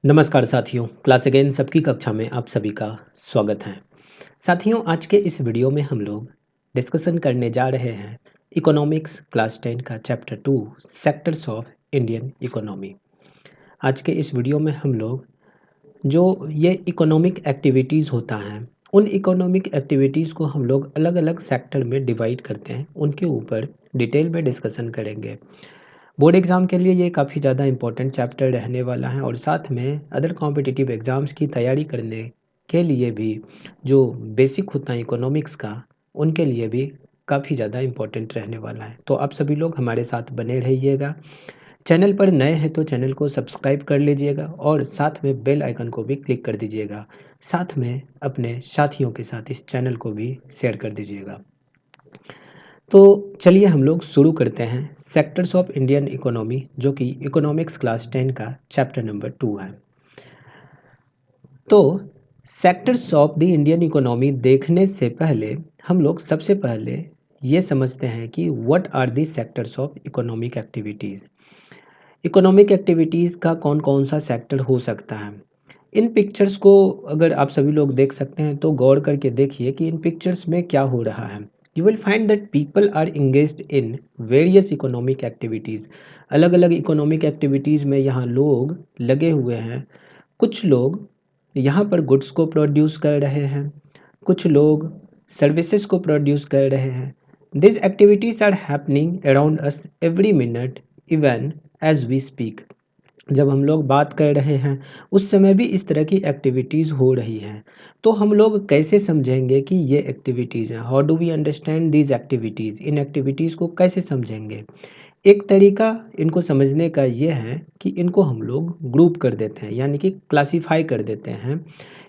नमस्कार साथियों, class again सबकी कक्षा में आप सभी का स्वागत है। साथियों, आज के इस वीडियो में हम लोग डिस्कशन करने जा रहे हैं इकोनॉमिक्स क्लास 10 का chapter 2 sectors of Indian economy. आज के इस वीडियो में हम लोग जो ये इकोनॉमिक एक्टिविटीज़ होता है, उन इकोनॉमिक एक्टिविटीज़ को हम लोग अलग अलग सेक्टर में डिवाइड करते हैं, उनके ऊपर डिटेल में डिस्कशन करेंगे। बोर्ड एग्ज़ाम के लिए ये काफ़ी ज़्यादा इम्पोर्टेंट चैप्टर रहने वाला है और साथ में अदर कॉम्पिटिटिव एग्ज़ाम्स की तैयारी करने के लिए भी जो बेसिक होता है इकोनॉमिक्स का, उनके लिए भी काफ़ी ज़्यादा इम्पोर्टेंट रहने वाला है। तो आप सभी लोग हमारे साथ बने रहिएगा। चैनल पर नए हैं तो चैनल को सब्सक्राइब कर लीजिएगा और साथ में बेल आइकन को भी क्लिक कर दीजिएगा। साथ में अपने साथियों के साथ इस चैनल को भी शेयर कर दीजिएगा। तो चलिए हम लोग शुरू करते हैं सेक्टर्स ऑफ इंडियन इकोनॉमी, जो कि इकोनॉमिक्स क्लास 10 का चैप्टर नंबर 2 है। तो sectors of the Indian economy देखने से पहले हम लोग सबसे पहले ये समझते हैं कि what are the sectors of economic activities. Economic activities का कौन कौन सा सेक्टर हो सकता है। इन पिक्चर्स को अगर आप सभी लोग देख सकते हैं तो गौर करके देखिए कि इन पिक्चर्स में क्या हो रहा है। You will find that people are engaged in various economic activities. अलग अलग इकोनॉमिक एक्टिविटीज़ में यहाँ लोग लगे हुए हैं। कुछ लोग यहाँ पर गुड्स को प्रोड्यूस कर रहे हैं, कुछ लोग सर्विसेज को प्रोड्यूस कर रहे हैं। This activities are happening around us every minute even as we speak. जब हम लोग बात कर रहे हैं उस समय भी इस तरह की एक्टिविटीज़ हो रही हैं। तो हम लोग कैसे समझेंगे कि ये एक्टिविटीज़ हैं? How do we understand these activities? इन एक्टिविटीज़ को कैसे समझेंगे? एक तरीका इनको समझने का ये है कि इनको हम लोग ग्रुप कर देते हैं, यानी कि क्लासीफाई कर देते हैं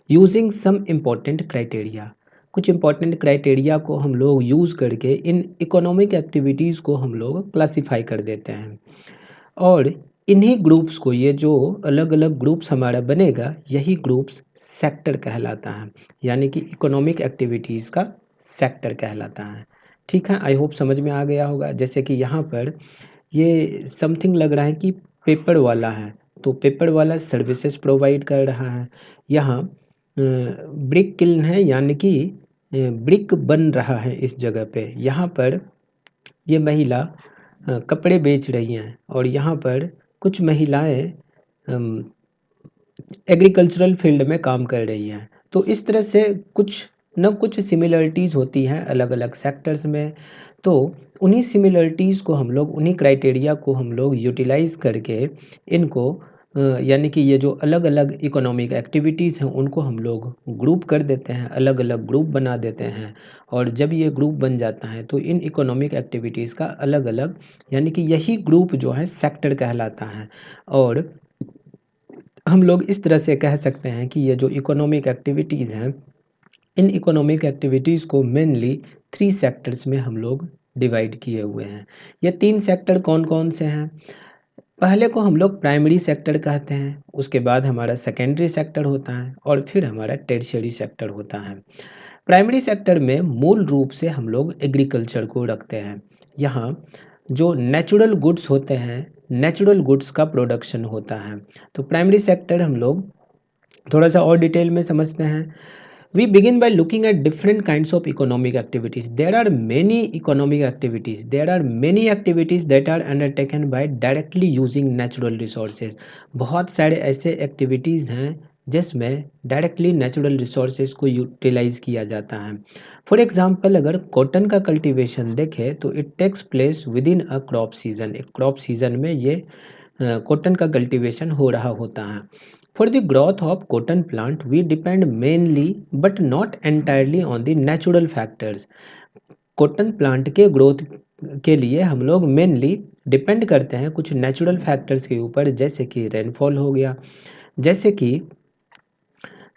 यूजिंग सम इम्पोर्टेंट क्राइटेरिया। कुछ इम्पोर्टेंट क्राइटेरिया को हम लोग यूज़ करके इन इकोनॉमिक एक्टिविटीज़ को हम लोग क्लासीफाई कर देते हैं। और इन्हीं ग्रुप्स को, ये जो अलग अलग ग्रुप्स हमारा बनेगा, यही ग्रुप्स सेक्टर कहलाता है, यानी कि इकोनॉमिक एक्टिविटीज़ का सेक्टर कहलाता है। ठीक है, आई होप समझ में आ गया होगा। जैसे कि यहाँ पर ये समथिंग लग रहा है कि पेपर वाला है, तो पेपर वाला सर्विसेज प्रोवाइड कर रहा है। यहाँ ब्रिक किल्न है, यानी कि ब्रिक बन रहा है इस जगह पे। यहाँ पर ये महिला कपड़े बेच रही हैं और यहाँ पर कुछ महिलाएं एग्रीकल्चरल फील्ड में काम कर रही हैं। तो इस तरह से कुछ न कुछ सिमिलरिटीज़ होती हैं अलग अलग सेक्टर्स में। तो उन्हीं सिमिलरिटीज़ को हम लोग, उन्हीं क्राइटेरिया को हम लोग यूटिलाइज़ करके इनको यानी कि ये जो अलग अलग इकोनॉमिक एक्टिविटीज़ हैं उनको हम लोग ग्रुप कर देते हैं, अलग अलग ग्रुप बना देते हैं। और जब ये ग्रुप बन जाता है तो इन इकोनॉमिक एक्टिविटीज़ का अलग अलग, यानी कि यही ग्रुप जो है सेक्टर कहलाता है। और हम लोग इस तरह से कह सकते हैं कि ये जो इकोनॉमिक एक्टिविटीज़ हैं, इन इकोनॉमिक एक्टिविटीज़ को मेनली 3 सेक्टर्स में हम लोग डिवाइड किए हुए हैं। ये 3 सेक्टर कौन कौन से हैं? पहले को हम लोग प्राइमरी सेक्टर कहते हैं, उसके बाद हमारा सेकेंडरी सेक्टर होता है और फिर हमारा टर्शियरी सेक्टर होता है। प्राइमरी सेक्टर में मूल रूप से हम लोग एग्रीकल्चर को रखते हैं। यहाँ जो नेचुरल गुड्स होते हैं, नेचुरल गुड्स का प्रोडक्शन होता है। तो प्राइमरी सेक्टर हम लोग थोड़ा सा और डिटेल में समझते हैं। We begin by looking at different kinds of economic activities. There are many economic activities. There are many activities that are undertaken by directly using natural resources. बहुत सारे ऐसे एक्टिविटीज़ हैं जिसमें डायरेक्टली नेचुरल रिसोर्सेज को utilise किया जाता है। For example, अगर कॉटन का कल्टीवेशन देखें तो it takes place within a crop season. एक क्रॉप सीजन में ये कॉटन का कल्टीवेशन हो रहा होता है। For the growth of cotton plant, we depend mainly but not entirely on the natural factors. Cotton plant के ग्रोथ के लिए हम लोग मेनली डिपेंड करते हैं कुछ नेचुरल फैक्टर्स के ऊपर, जैसे कि रेनफॉल हो गया, जैसे कि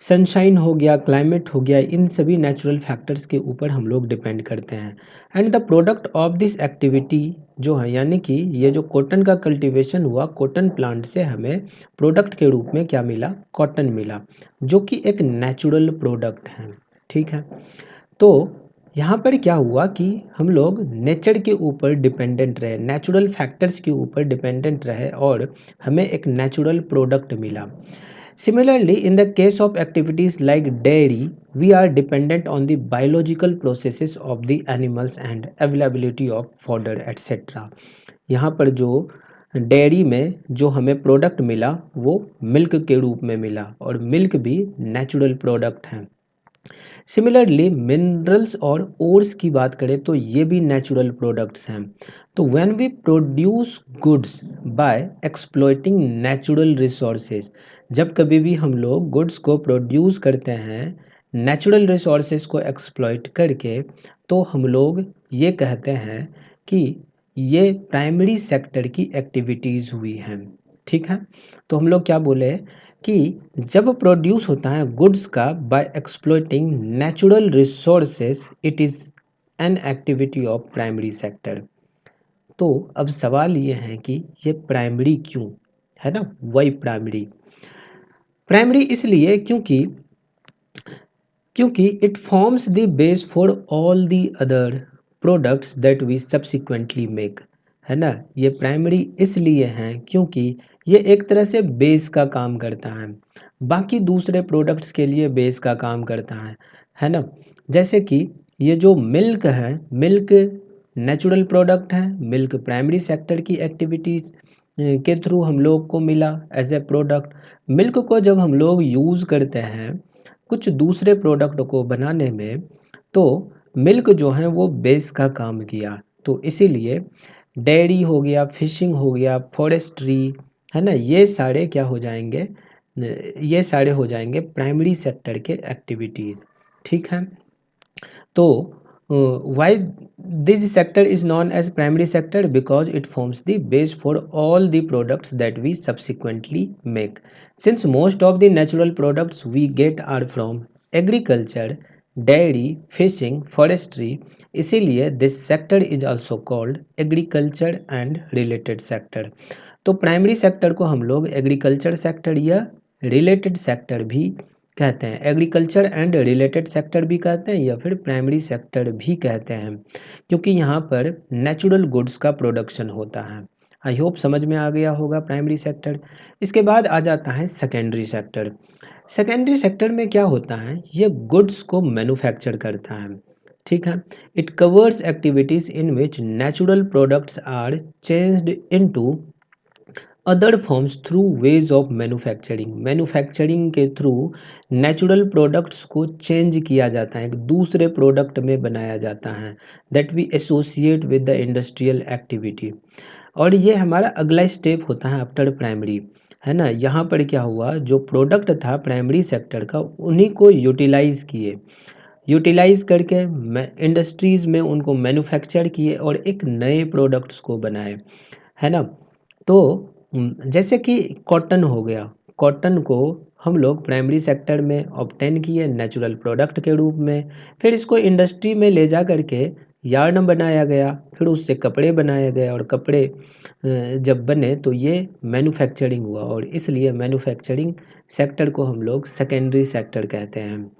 सनशाइन हो गया, क्लाइमेट हो गया। इन सभी नेचुरल फैक्टर्स के ऊपर हम लोग डिपेंड करते हैं। And the product of this activity जो है, यानी कि ये जो कॉटन का कल्टीवेशन हुआ, कॉटन प्लांट से हमें प्रोडक्ट के रूप में क्या मिला? कॉटन मिला, जो कि एक नेचुरल प्रोडक्ट है। ठीक है, तो यहाँ पर क्या हुआ कि हम लोग नेचर के ऊपर डिपेंडेंट रहे, नेचुरल फैक्टर्स के ऊपर डिपेंडेंट रहे और हमें एक नेचुरल प्रोडक्ट मिला। Similarly, in the case of activities like dairy, we are dependent on the biological processes of the animals and availability of fodder etc. यहाँ पर जो डेयरी में जो हमें प्रोडक्ट मिला वो मिल्क के रूप में मिला और मिल्क भी नेचुरल प्रोडक्ट है। सिमिलरली मिनरल्स और ओर्स की बात करें तो ये भी नेचुरल प्रोडक्ट्स हैं। तो when we produce goods by exploiting natural resources, जब कभी भी हम लोग गुड्स को प्रोड्यूस करते हैं नेचुरल रिसोर्सेज को एक्सप्लॉइट करके, तो हम लोग ये कहते हैं कि ये प्राइमरी सेक्टर की एक्टिविटीज़ हुई हैं। ठीक है, तो हम लोग क्या बोले कि जब प्रोड्यूस होता है गुड्स का by exploiting natural resources, it is an activity of primary sector. तो अब सवाल ये है कि ये प्राइमरी क्यों है ना, वही प्राइमरी प्राइमरी इसलिए क्योंकि it forms the base for all the other products that we subsequently make, है ना। ये प्राइमरी इसलिए हैं क्योंकि ये एक तरह से बेस का काम करता है, बाकी दूसरे प्रोडक्ट्स के लिए बेस का काम करता है ना। जैसे कि ये जो मिल्क है, मिल्क नेचुरल प्रोडक्ट है, मिल्क प्राइमरी सेक्टर की एक्टिविटीज़ के थ्रू हम लोग को मिला एज ए प्रोडक्ट। मिल्क को जब हम लोग यूज़ करते हैं कुछ दूसरे प्रोडक्ट को बनाने में, तो मिल्क जो है वो बेस का काम किया। तो इसीलिए डेयरी हो गया, फिशिंग हो गया, फॉरेस्ट्री, है ना, ये सारे क्या हो जाएंगे, ये सारे हो जाएंगे प्राइमरी सेक्टर के एक्टिविटीज़। ठीक है, तो why this sector is known as primary sector because it forms the base for all the products that we subsequently make. Since most of the natural products we get are from agriculture, dairy, fishing, forestry, इसीलिए this sector is also called agriculture and related sector. तो primary sector को हम लोग agriculture sector या related sector भी कहते हैं, agriculture and related sector भी कहते हैं या फिर प्राइमरी सेक्टर भी कहते हैं, क्योंकि यहाँ पर नेचुरल गुड्स का प्रोडक्शन होता है। आई होप समझ में आ गया होगा प्राइमरी सेक्टर। इसके बाद आ जाता है सेकेंडरी सेक्टर। सेकेंडरी सेक्टर में क्या होता है, ये गुड्स को मैन्युफैक्चर करता है। ठीक है, it covers activities in which natural products are changed into other forms through ways of manufacturing. Manufacturing के थ्रू नेचुरल प्रोडक्ट्स को चेंज किया जाता है, एक दूसरे प्रोडक्ट में बनाया जाता है, that we associate with the industrial activity. और ये हमारा अगला स्टेप होता है आफ्टर प्राइमरी, है ना। यहाँ पर क्या हुआ, जो प्रोडक्ट था प्राइमरी सेक्टर का उन्हीं को यूटिलाइज किए, यूटिलाइज करके इंडस्ट्रीज़ में उनको मैन्युफैक्चर किए और एक नए प्रोडक्ट्स को बनाए, है ना। तो जैसे कि कॉटन हो गया, कॉटन को हम लोग प्राइमरी सेक्टर में ऑब्टेन किए नेचुरल प्रोडक्ट के रूप में, फिर इसको इंडस्ट्री में ले जा करके यार्न बनाया गया, फिर उससे कपड़े बनाए गए और कपड़े जब बने तो ये मैन्युफैक्चरिंग हुआ, और इसलिए मैन्युफैक्चरिंग सेक्टर को हम लोग सेकेंडरी सेक्टर कहते हैं।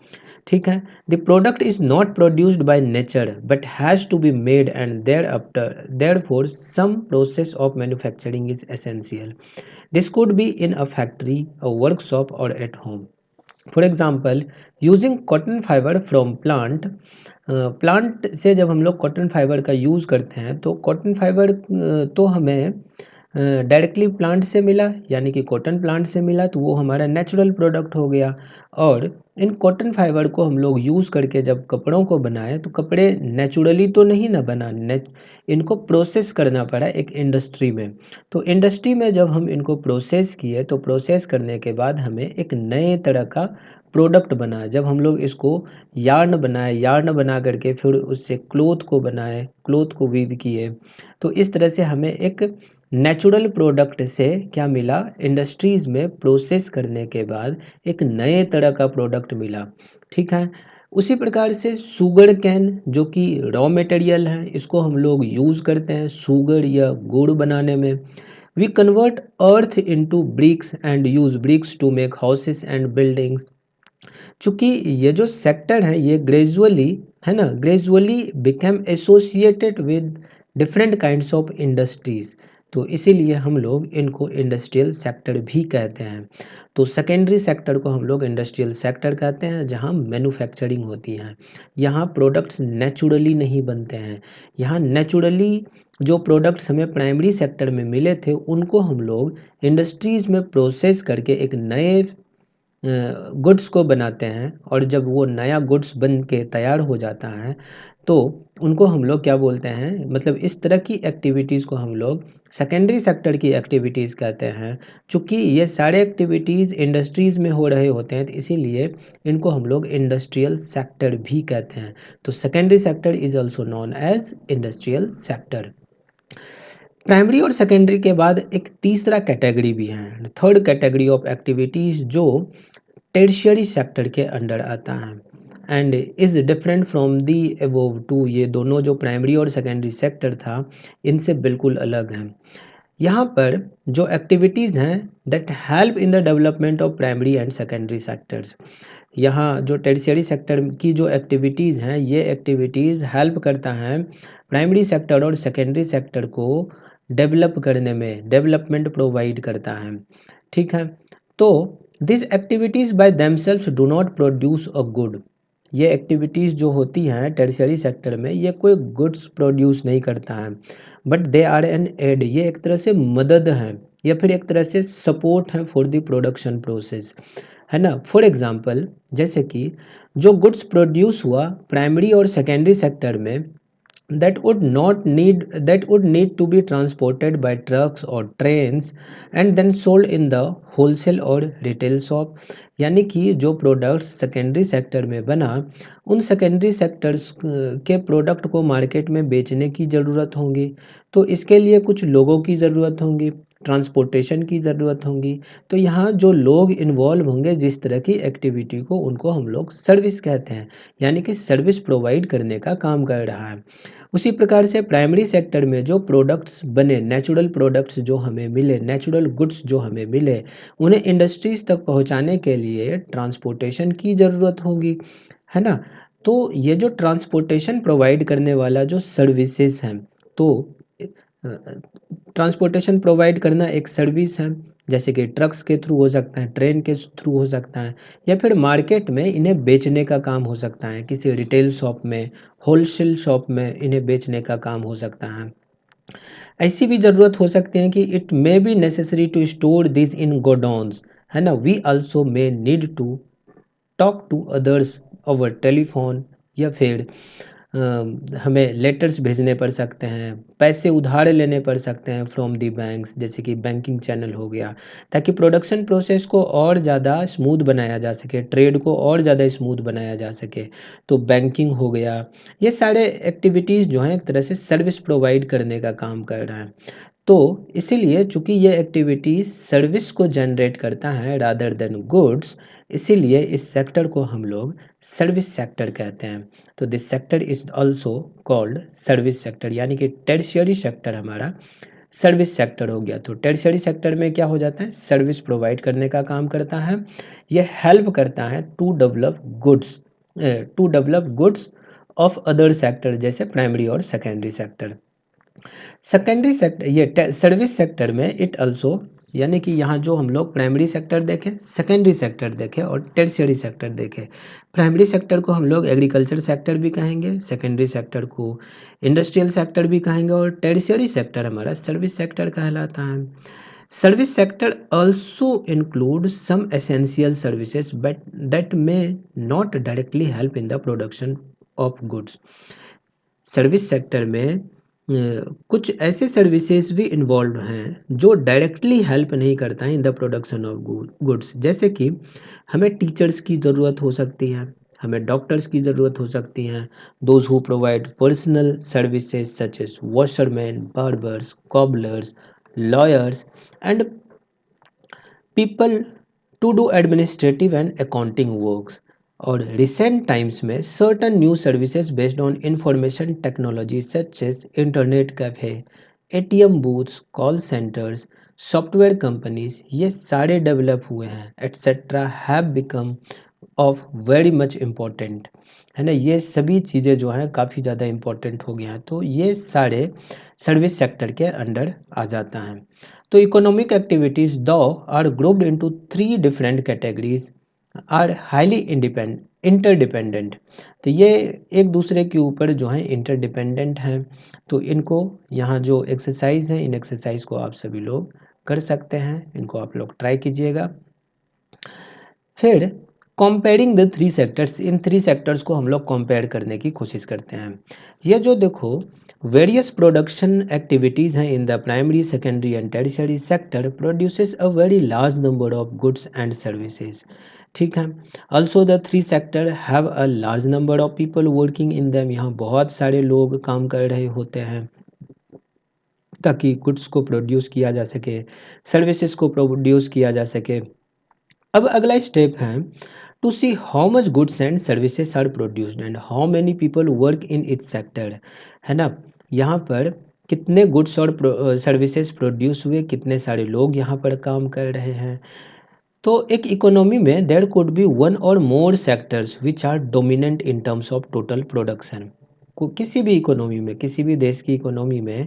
ठीक है, the product is not produced by nature but has to be made and therefore some process of manufacturing is essential. This could be in a factory, a workshop और at home. For example, using cotton fibre from plant, plant से जब हम लोग cotton fibre का use करते हैं तो cotton fibre तो हमें डायरेक्टली प्लांट से मिला, यानी कि कॉटन प्लांट से मिला, तो वो हमारा नेचुरल प्रोडक्ट हो गया। और इन कॉटन फाइबर को हम लोग यूज़ करके जब कपड़ों को बनाए तो कपड़े नेचुरली तो नहीं ना बना, इनको प्रोसेस करना पड़ा एक इंडस्ट्री में। तो इंडस्ट्री में जब हम इनको प्रोसेस किए तो प्रोसेस करने के बाद हमें एक नए तरह का प्रोडक्ट बना। जब हम लोग इसको यार्न बनाए, यार्न बना करके फिर उससे क्लोथ को बनाए, क्लोथ को वीव किए, तो इस तरह से हमें एक नेचुरल प्रोडक्ट से क्या मिला, इंडस्ट्रीज़ में प्रोसेस करने के बाद एक नए तरह का प्रोडक्ट मिला। ठीक है, उसी प्रकार से शुगर कैन जो कि रॉ मटेरियल है, इसको हम लोग यूज़ करते हैं शुगर या गुड़ बनाने में। We convert earth into bricks and use bricks to make houses and buildings. चूँकि ये जो सेक्टर है ये ग्रेजुअली, है ना, gradually became associated with different kinds of industries. तो इसीलिए हम लोग इनको इंडस्ट्रियल सेक्टर भी कहते हैं। तो सेकेंडरी सेक्टर को हम लोग इंडस्ट्रियल सेक्टर कहते हैं, जहाँ मैन्युफैक्चरिंग होती है। यहाँ प्रोडक्ट्स नेचुरली नहीं बनते हैं। यहाँ नेचुरली जो प्रोडक्ट्स हमें प्राइमरी सेक्टर में मिले थे, उनको हम लोग इंडस्ट्रीज़ में प्रोसेस करके एक नए गुड्स को बनाते हैं, और जब वो नया गुड्स बन के तैयार हो जाता है, तो उनको हम लोग क्या बोलते हैं, मतलब इस तरह की एक्टिविटीज़ को हम लोग सेकेंडरी सेक्टर की एक्टिविटीज़ कहते हैं। चूँकि ये सारे एक्टिविटीज़ इंडस्ट्रीज़ में हो रहे होते हैं, तो इसीलिए इनको हम लोग इंडस्ट्रियल सेक्टर भी कहते हैं। तो secondary sector is also known as industrial sector. Primary और सेकेंडरी के बाद एक तीसरा कैटेगरी भी है, थर्ड कैटेगरी ऑफ एक्टिविटीज़, जो टर्शियरी सेक्टर के अंडर आता है and is different from the above two. ये दोनों जो प्राइमरी और सेकेंडरी सेक्टर था, इनसे बिल्कुल अलग हैं। यहाँ पर जो एक्टिविटीज़ हैं that help in the development of primary and secondary sectors, यहाँ जो टर्शियरी सेक्टर की जो एक्टिविटीज़ हैं, ये एक्टिविटीज़ हेल्प करता है प्राइमरी सेक्टर और सेकेंडरी सेक्टर को डेवलप करने में, डेवलपमेंट प्रोवाइड करता है। ठीक है, तो this activities by themselves do not produce a good. ये एक्टिविटीज़ जो होती हैं टर्शियरी सेक्टर में, ये कोई गुड्स प्रोड्यूस नहीं करता है, but they are an aid. ये एक तरह से मदद है, या फिर एक तरह से सपोर्ट है फॉर द प्रोडक्शन प्रोसेस, है ना। फॉर एग्जांपल, जैसे कि जो गुड्स प्रोड्यूस हुआ प्राइमरी और सेकेंडरी सेक्टर में, that would need to be transported by trucks or trains and then sold in the wholesale or retail shop। यानी कि जो प्रोडक्ट्स सेकेंडरी सेक्टर में बना, उन सेकेंडरी सेक्टर्स के प्रोडक्ट को मार्केट में बेचने की ज़रूरत होगी, तो इसके लिए कुछ लोगों की ज़रूरत होगी, ट्रांसपोर्टेशन की ज़रूरत होगी। तो यहाँ जो लोग इन्वॉल्व होंगे जिस तरह की एक्टिविटी को, उनको हम लोग सर्विस कहते हैं, यानी कि सर्विस प्रोवाइड करने का काम कर रहा है। उसी प्रकार से प्राइमरी सेक्टर में जो प्रोडक्ट्स बने, नेचुरल प्रोडक्ट्स जो हमें मिले, नेचुरल गुड्स जो हमें मिले, उन्हें इंडस्ट्रीज़ तक पहुंचाने के लिए ट्रांसपोर्टेशन की ज़रूरत होगी, है ना। तो ये जो ट्रांसपोर्टेशन प्रोवाइड करने वाला जो सर्विसेज हैं, तो ट्रांसपोर्टेशन प्रोवाइड करना एक सर्विस है, जैसे कि ट्रक्स के थ्रू हो सकता है, ट्रेन के थ्रू हो सकता है, या फिर मार्केट में इन्हें बेचने का काम हो सकता है, किसी रिटेल शॉप में, होलसेल शॉप में इन्हें बेचने का काम हो सकता है। ऐसी भी ज़रूरत हो सकती है कि it may be necessary to store this in godowns, है ना। We also may need to talk to others over telephone, या फिर हमें लेटर्स भेजने पड़ सकते हैं, पैसे उधार लेने पड़ सकते हैं फ्रॉम दी बैंक्स, जैसे कि बैंकिंग चैनल हो गया, ताकि प्रोडक्शन प्रोसेस को और ज़्यादा स्मूथ बनाया जा सके, ट्रेड को और ज़्यादा स्मूथ बनाया जा सके। तो बैंकिंग हो गया, ये सारे एक्टिविटीज़ जो हैं एक तरह से सर्विस प्रोवाइड करने का काम कर रहा है। तो इसीलिए चूंकि ये एक्टिविटी सर्विस को जनरेट करता है रादर देन गुड्स, इसीलिए इस सेक्टर को हम लोग सर्विस सेक्टर कहते हैं। तो this sector is also called service sector, यानी कि टर्शियरी सेक्टर हमारा सर्विस सेक्टर हो गया। तो टर्शियरी सेक्टर में क्या हो जाता है, सर्विस प्रोवाइड करने का काम करता है। ये हेल्प करता है to develop goods of other sector, जैसे प्राइमरी और सेकेंडरी सेक्टर। सेकेंडरी सेक्टर, ये सर्विस सेक्टर में इट अल्सो, यानी कि यहाँ जो हम लोग प्राइमरी सेक्टर देखें, सेकेंडरी सेक्टर देखें और टर्शियरी सेक्टर देखें। प्राइमरी सेक्टर को हम लोग एग्रीकल्चर सेक्टर भी कहेंगे, सेकेंडरी सेक्टर को इंडस्ट्रियल सेक्टर भी कहेंगे, और टर्शियरी सेक्टर हमारा सर्विस सेक्टर कहलाता है। Service sector also include some essential services but that may not directly help in the production of goods। Service sector में कुछ ऐसे सर्विसेज भी इन्वॉल्व हैं जो डायरेक्टली हेल्प नहीं करता है in the production of goods, जैसे कि हमें टीचर्स की ज़रूरत हो सकती है, हमें डॉक्टर्स की ज़रूरत हो सकती हैं, those who provide personal services such as washerman, barbers, cobblers, lawyers and people to do administrative and accounting works. और रिसेंट टाइम्स में certain new services based on information technology such as internet cafe, ATM booths, call centres, software companies, ये सारे develop हुए हैं etcetera have become of very much important, है ना। ये सभी चीज़ें जो हैं काफ़ी ज़्यादा इम्पोर्टेंट हो गई हैं, तो ये सारे सर्विस सेक्टर के अंडर आ जाता है। तो economic activities though are grouped into three different categories are highly interdependent. तो ये एक दूसरे के ऊपर जो है इंटरडिपेंडेंट हैं। तो इनको यहाँ जो एक्सरसाइज है, इन एक्सरसाइज को आप सभी लोग कर सकते हैं, इनको आप लोग ट्राई कीजिएगा। फिर comparing the three sectors, in three sectors को हम लोग कंपेयर करने की कोशिश करते हैं। ये जो देखो वेरियस प्रोडक्शन एक्टिविटीज़ हैं in the primary secondary and tertiary sector produces a very large number of goods and services, ठीक है। Also the three sector have a large number of people working in them, यहाँ बहुत सारे लोग काम कर रहे होते हैं ताकि गुड्स को प्रोड्यूस किया जा सके, सर्विसेज को प्रोड्यूस किया जा सके। अब अगला स्टेप है to see how much goods and services are produced and how many people work in its sector, है ना। यहाँ पर कितने गुड्स और सर्विसेज प्रोड्यूस हुए, कितने सारे लोग यहाँ पर काम कर रहे हैं। तो एक इकोनॉमी में there could be one or more sectors which are dominant in terms of total production. को किसी भी इकोनॉमी में, किसी भी देश की इकोनॉमी में,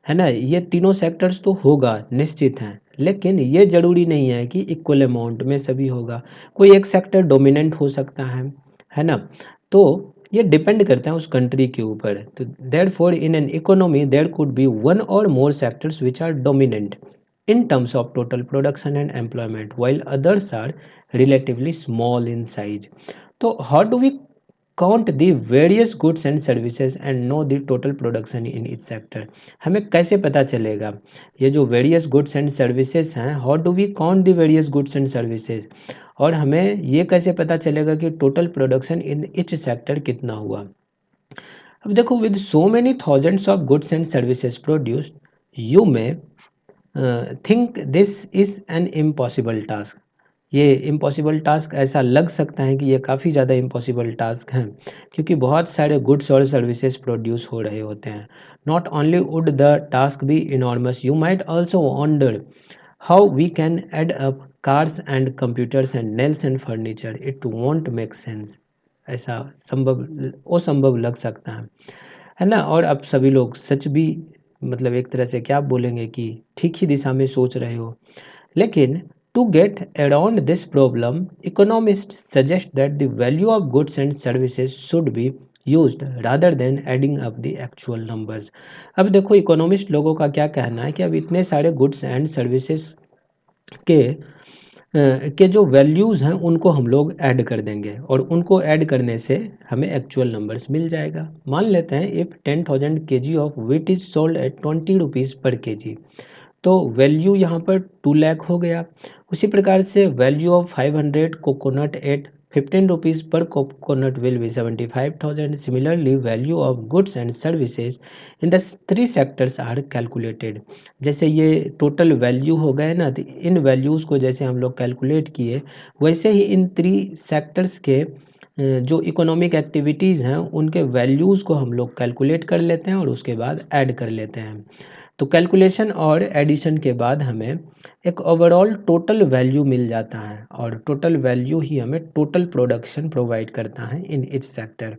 है ना, ये तीनों सेक्टर्स तो होगा, निश्चित हैं, लेकिन ये जरूरी नहीं है कि इक्वल अमाउंट में सभी होगा। कोई एक सेक्टर डोमिनेंट हो सकता है ना। तो ये डिपेंड करता है उस कंट्री के ऊपर। तो therefore in an economy there could be one or more sectors which are dominant in terms of total production and employment while others are relatively small in size. So how do we count the various goods and services and know the total production in each sector? हमें कैसे पता चलेगा ये जो various goods and services हैं, how do we count the various goods and services, और हमें ये कैसे पता चलेगा कि total production in each sector कितना हुआ। अब देखो with so many thousands of goods and services produced you may think this is an impossible task. ये इम्पॉसिबल टास्क ऐसा लग सकता है कि ये काफ़ी ज़्यादा इम्पॉसिबल टास्क हैं, क्योंकि बहुत सारे गुड्स और सर्विसेज प्रोड्यूस हो रहे होते हैं। Not only would the task be enormous, you might also wonder how we can add up cars and computers and nails and furniture, it won't make sense. ऐसा संभव, असंभव लग सकता है ना। और अब सभी लोग सच भी, मतलब एक तरह से क्या बोलेंगे कि ठीक ही दिशा में सोच रहे हो। लेकिन to get around this problem economist suggest that the value of goods and services should be used rather than adding up the actual numbers. अब देखो इकोनॉमिस्ट लोगों का क्या कहना है कि अब इतने सारे गुड्स एंड सर्विसेज के के जो वैल्यूज़ हैं उनको हम लोग ऐड कर देंगे, और उनको ऐड करने से हमें एक्चुअल नंबर्स मिल जाएगा। मान लेते हैं if 10,000 kg of wheat is sold at 20 rupees पर kg, तो वैल्यू यहाँ पर 2 लाख हो गया। उसी प्रकार से value of 500 coconut at 15 rupees पर coconut will be 75,000। Similarly value of goods and services in the three sectors are calculated. जैसे ये टोटल वैल्यू हो गए ना, तो इन वैल्यूज़ को जैसे हम लोग कैलकुलेट किए, वैसे ही इन थ्री सेक्टर्स के जो इकोनॉमिक एक्टिविटीज़ हैं उनके वैल्यूज़ को हम लोग कैलकुलेट कर लेते हैं और उसके बाद ऐड कर लेते हैं। तो कैलकुलेशन और एडिशन के बाद हमें एक ओवरऑल टोटल वैल्यू मिल जाता है, और टोटल वैल्यू ही हमें टोटल प्रोडक्शन प्रोवाइड करता है in each sector.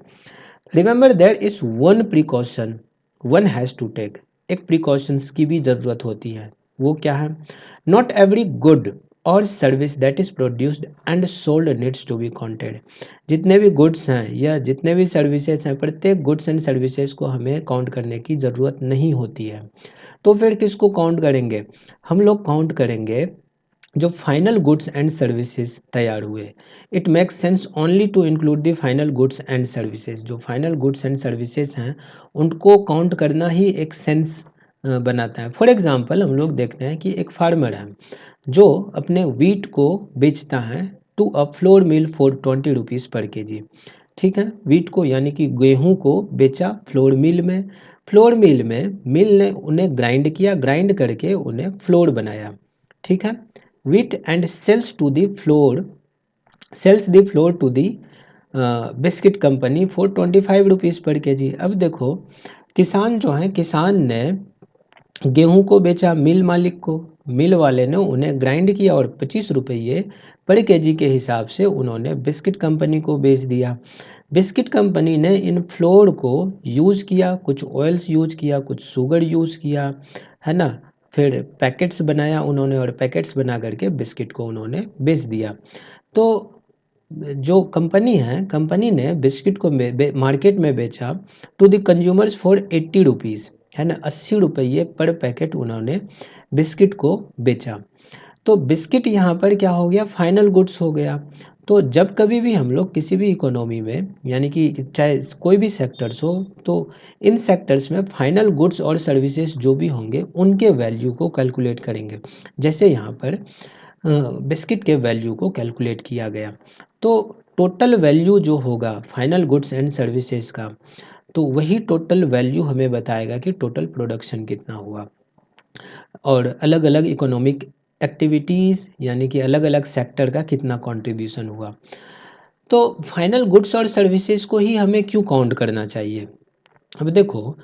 Remember there is one precaution one has to take, एक प्रिकॉशंस की भी ज़रूरत होती है। वो क्या है? नॉट एवरी गुड और service that is produced and sold needs to be counted. जितने भी गुड्स हैं या जितने भी सर्विसेज हैं, प्रत्येक गुड्स एंड सर्विसेज को हमें काउंट करने की ज़रूरत नहीं होती है। तो फिर किसको काउंट करेंगे? हम लोग काउंट करेंगे जो फाइनल गुड्स एंड सर्विसेज तैयार हुए। It makes sense only to include the final goods and services. जो फाइनल गुड्स एंड सर्विसेज हैं उनको काउंट करना ही एक सेंस बनाता है। फॉर एग्जांपल हम लोग देखते हैं कि एक फार्मर है जो अपने व्हीट को बेचता है to a flour mill for 20 rupees पर kg, ठीक है। व्हीट को यानी कि गेहूं को बेचा फ्लोर मिल में, फ्लोर मिल में मिल ने उन्हें ग्राइंड किया, ग्राइंड करके उन्हें फ्लोर बनाया, ठीक है। Wheat and sells the flour to the biscuit company for 25 rupees पर kg। अब देखो किसान जो है, किसान ने गेहूं को बेचा मिल मालिक को, मिल वाले ने उन्हें ग्राइंड किया और 25 रुपये पर केजी के हिसाब से उन्होंने बिस्किट कंपनी को बेच दिया। बिस्किट कंपनी ने इन फ्लोर को यूज़ किया, कुछ ऑयल्स यूज़ किया, कुछ शुगर यूज़ किया, है ना। फिर पैकेट्स बनाया उन्होंने और पैकेट्स बना करके बिस्किट को उन्होंने बेच दिया। तो जो कंपनी है, कंपनी ने बिस्किट को मार्केट में बेचा to the consumers for 80 rupees, है ना। 80 रुपये पर पैकेट उन्होंने बिस्किट को बेचा। तो बिस्किट यहाँ पर क्या हो गया, फाइनल गुड्स हो गया। तो जब कभी भी हम लोग किसी भी इकोनॉमी में, यानी कि चाहे कोई भी सेक्टर्स हो, तो इन सेक्टर्स में फाइनल गुड्स और सर्विसेज जो भी होंगे उनके वैल्यू को कैलकुलेट करेंगे। जैसे यहाँ पर बिस्किट के वैल्यू को कैलकुलेट किया गया, तो टोटल वैल्यू जो होगा फाइनल गुड्स एंड सर्विसेज का, तो वही टोटल वैल्यू हमें बताएगा कि टोटल प्रोडक्शन कितना हुआ और अलग अलग इकोनॉमिक एक्टिविटीज़ यानी कि अलग अलग सेक्टर का कितना कंट्रीब्यूशन हुआ। तो फाइनल गुड्स और सर्विसेज को ही हमें क्यों काउंट करना चाहिए। अब देखो,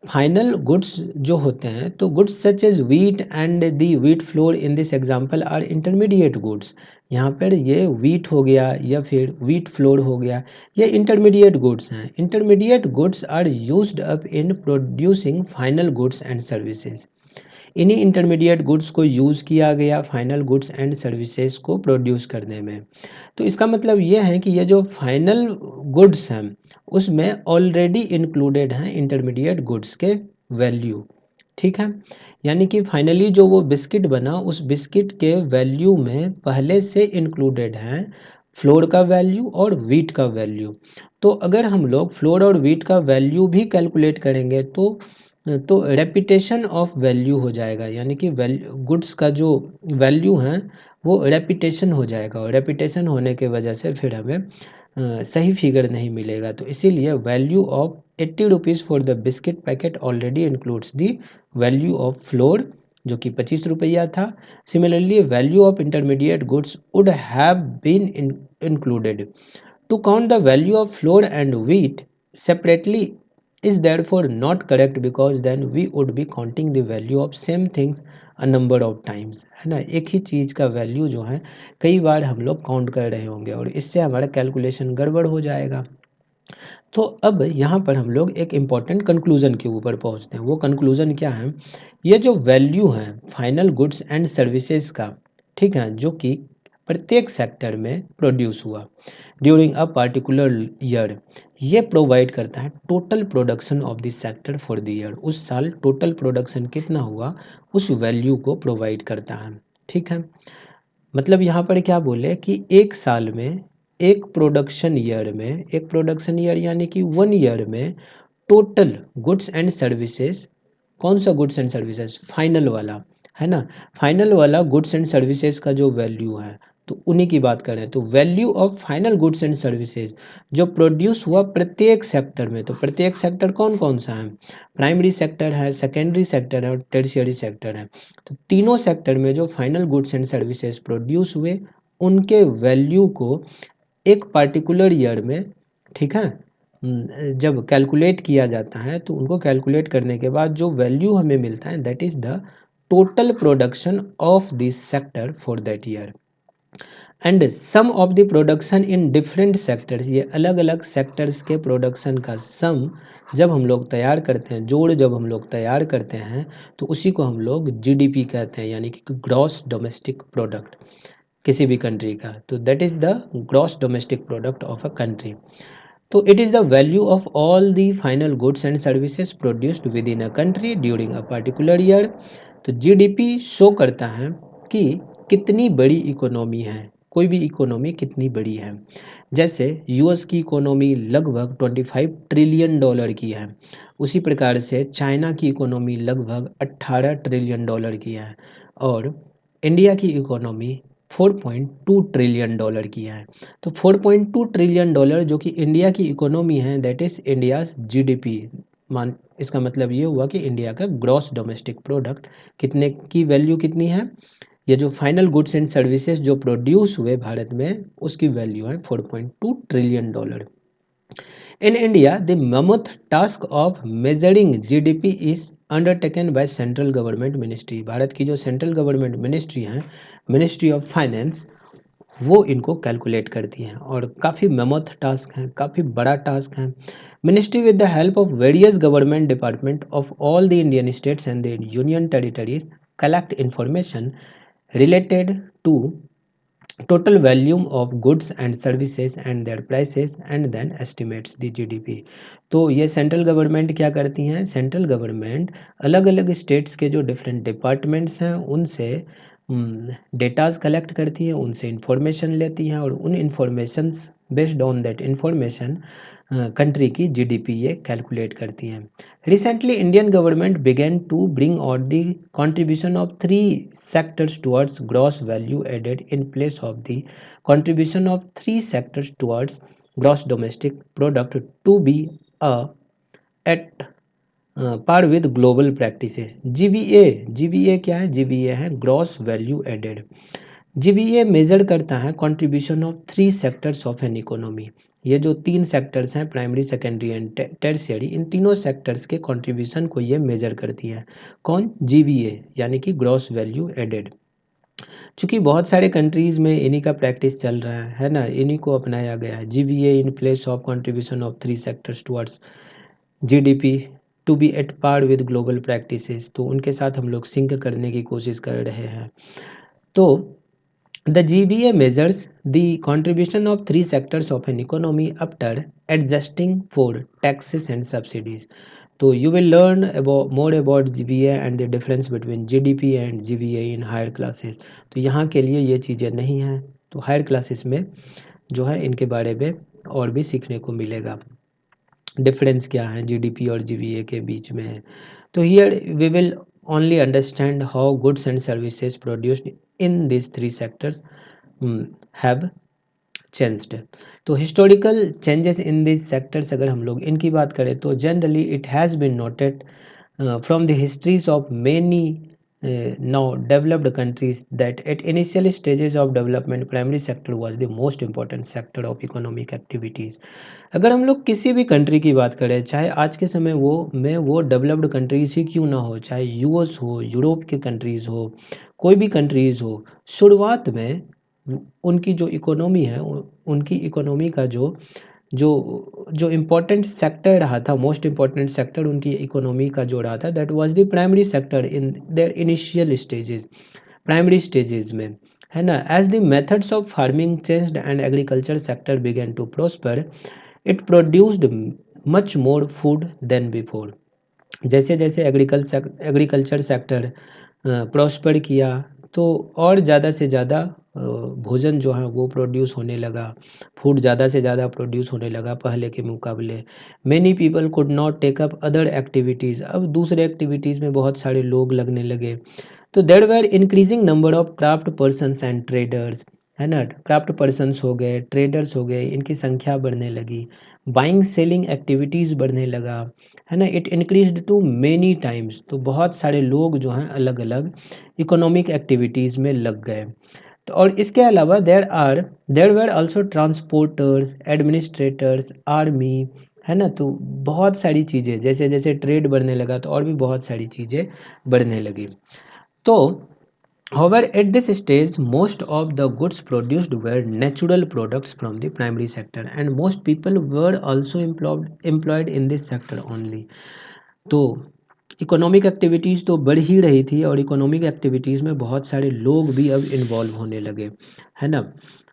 फाइनल गुड्स जो होते हैं, तो goods such as wheat and the wheat flour in this example are intermediate goods. यहाँ पर ये व्हीट हो गया या फिर व्हीट फ्लोर हो गया, ये इंटरमीडिएट गुड्स हैं। Intermediate goods are used up in producing final goods and services. इन्हीं इंटरमीडिएट गुड्स को यूज़ किया गया फाइनल गुड्स एंड सर्विसेज को प्रोड्यूस करने में। तो इसका मतलब ये है कि ये जो फाइनल गुड्स हैं उसमें ऑलरेडी इंक्लूडेड हैं इंटरमीडिएट गुड्स के वैल्यू। ठीक है, यानी कि फाइनली जो वो बिस्किट बना उस बिस्किट के वैल्यू में पहले से इंक्लूडेड हैं फ्लोर का वैल्यू और व्हीट का वैल्यू। तो अगर हम लोग फ्लोर और व्हीट का वैल्यू भी कैलकुलेट करेंगे तो रेपिटेशन ऑफ वैल्यू हो जाएगा, यानी कि गुड्स का जो वैल्यू है वो रेपिटेशन हो जाएगा और रेपिटेशन होने के वजह से फिर हमें सही फिगर नहीं मिलेगा। तो इसीलिए value of 80 rupees for the biscuit packet already includes the value of flour जो कि 25 रुपया था। Similarly value of intermediate goods would have been included. To count the value of flour and wheat separately is therefore not correct because then we would be counting the value of same things a number of times, है ना। एक ही चीज़ का value जो है कई बार हम लोग count कर रहे होंगे और इससे हमारा कैलकुलेशन गड़बड़ हो जाएगा। तो अब यहाँ पर हम लोग एक इम्पॉर्टेंट कंक्लूज़न के ऊपर पहुँचते हैं। वो कंक्लूज़न क्या है, ये जो वैल्यू है फाइनल गुड्स एंड सर्विसेज का, ठीक है, जो कि प्रत्येक सेक्टर में प्रोड्यूस हुआ ड्यूरिंग अ पार्टिकुलर ईयर, ये प्रोवाइड करता है total production of this sector for the year. उस साल टोटल प्रोडक्शन कितना हुआ उस वैल्यू को प्रोवाइड करता है। ठीक है, मतलब यहाँ पर क्या बोले कि एक साल में एक प्रोडक्शन ईयर यानी कि 1 ईयर में टोटल गुड्स एंड सर्विसेज, कौन सा गुड्स एंड सर्विसेज, फाइनल वाला, है ना। फाइनल वाला गुड्स एंड सर्विसेज का जो वैल्यू है तो उन्हीं की बात करें तो value of final goods and services जो प्रोड्यूस हुआ प्रत्येक सेक्टर में। तो प्रत्येक सेक्टर कौन कौन सा है, प्राइमरी सेक्टर है, सेकेंडरी सेक्टर है और टर्शियरी सेक्टर है। तो तीनों सेक्टर में जो final goods and services produce हुए उनके वैल्यू को एक पार्टिकुलर ईयर में, ठीक है, जब कैलकुलेट किया जाता है तो उनको कैलकुलेट करने के बाद जो वैल्यू हमें मिलता है that is the total production of this sector for that year and some of the production in different sectors. ये अलग अलग सेक्टर्स के प्रोडक्शन का सम जब हम लोग तैयार करते हैं, जोड़ जब हम लोग तैयार करते हैं तो उसी को हम लोग जीडीपी कहते हैं, यानी कि ग्रॉस डोमेस्टिक प्रोडक्ट किसी भी कंट्री का। तो that is the gross domestic product of a country. तो it is the value of all the final goods and services produced within a country during a particular year. तो GDP show करता है कि कितनी बड़ी economy है, कोई भी इकोनॉमी कितनी बड़ी है। जैसे यूएस की इकोनॉमी लगभग 25 ट्रिलियन डॉलर की है, उसी प्रकार से चाइना की इकोनॉमी लगभग 18 ट्रिलियन डॉलर की है और इंडिया की इकोनॉमी 4.2 ट्रिलियन डॉलर की है। तो 4.2 ट्रिलियन डॉलर जो कि इंडिया की इकोनॉमी है दैट इज़ इंडियाज़ जीडीपी। मान इसका मतलब ये हुआ कि इंडिया का ग्रॉस डोमेस्टिक प्रोडक्ट कितने की वैल्यू कितनी है, ये जो फाइनल गुड्स एंड सर्विसेज जो प्रोड्यूस हुए भारत में उसकी वैल्यू है 4.2 trillion dollar. In India, the mammoth task of measuring GDP is undertaken by central government ministry. Bharat की जो सेंट्रल गवर्नमेंट मिनिस्ट्री हैं, मिनिस्ट्री ऑफ फाइनेंस, वो इनको कैलकुलेट करती हैं और काफ़ी मेमोथ टास्क हैं, काफ़ी बड़ा टास्क है। Ministry with the help of various government department of all the Indian states and the union territories collect information related to total volume of goods and services and their prices and then estimates the GDP। तो ये central government क्या करती हैं, central government अलग अलग states के जो different departments हैं उनसे डेटाज कलेक्ट करती हैं, उनसे इंफॉर्मेशन लेती हैं और उन informations based on that information country की जीडीपी ये कैलकुलेट करती हैं। Recently Indian government began to bring out the contribution of three sectors towards gross value added in place of the contribution of three sectors towards gross domestic product to be at par with global practices। GVA क्या है, GVA है gross value added. GVA measure करता है contribution of three sectors of an economy. ये जो तीन sectors हैं, primary secondary and tertiary, इन तीनों सेक्टर्स के कंट्रीब्यूशन को ये मेजर करती है। कौन, जीवीए यानी कि ग्रॉस वैल्यू एडेड। चूंकि बहुत सारे कंट्रीज में इन्हीं का प्रैक्टिस चल रहा है ना, इन्हीं को अपनाया गया है। GVA in place of contribution of three sectors towards GDP to be at par with global practices, तो उनके साथ हम लोग सिंक करने की कोशिश कर रहे हैं। तो the GBA measures the contribution of three sectors of an economy after adjusting for taxes and subsidies। तो you will learn about more about GBA and the difference between GDP and GBA in higher classes। तो यहाँ के लिए ये चीज़ें नहीं हैं, तो हायर क्लासेस में जो है इनके बारे में और भी सीखने को मिलेगा, डिफरेंस क्या है जीडीपी और जीवीए के बीच में है। तो here we will only understand how goods and services produced in these three sectors have changed। तो historical changes in this sectors अगर हम लोग इनकी बात करें तो generally it has been noted from the histories of many now developed countries that at initial stages of development primary sector was the most important sector of economic activities। अगर हम लोग किसी भी कंट्री की बात करें, चाहे आज के समय वो डेवलप्ड कंट्रीज ही क्यों ना हो, चाहे यूएस हो, यूरोप के कंट्रीज़ हो, कोई भी कंट्रीज़ हो, शुरुआत में उनकी जो इकोनॉमी है, उनकी इकोनॉमी का जो जो जो इम्पोर्टेंट सेक्टर रहा था, मोस्ट इम्पोर्टेंट सेक्टर उनकी इकोनॉमी का जो रहा था, that was the primary sector in their initial stages, primary stages में, है ना। As the methods of farming changed and agriculture sector began to prosper, it produced much more food than before. जैसे जैसे agriculture sector prosper किया तो और ज़्यादा से ज़्यादा भोजन जो है वो प्रोड्यूस होने लगा, फूड ज़्यादा से ज़्यादा प्रोड्यूस होने लगा पहले के मुकाबले। Many people could not take up other activities, अब दूसरे एक्टिविटीज़ में बहुत सारे लोग लगने लगे। तो there were increasing number of craft persons and traders, है ना, क्राफ्ट पर्सनस हो गए, ट्रेडर्स हो गए, इनकी संख्या बढ़ने लगी। बाइंग सेलिंग एक्टिविटीज़ बढ़ने लगा, है ना। It increased to many times, तो बहुत सारे लोग जो हैं अलग अलग इकोनॉमिक एक्टिविटीज़ में लग गए। तो और इसके अलावा there were also transporters, administrators, army, है ना। तो बहुत सारी चीज़ें, जैसे जैसे ट्रेड बढ़ने लगा तो और भी बहुत सारी चीज़ें बढ़ने लगी। तो however at this stage most of the goods produced were natural products from the primary sector and most people were also employed in this sector only। तो इकोनॉमिक एक्टिविटीज़ तो बढ़ ही रही थी और इकोनॉमिक एक्टिविटीज़ में बहुत सारे लोग भी अब इन्वॉल्व होने लगे, है ना।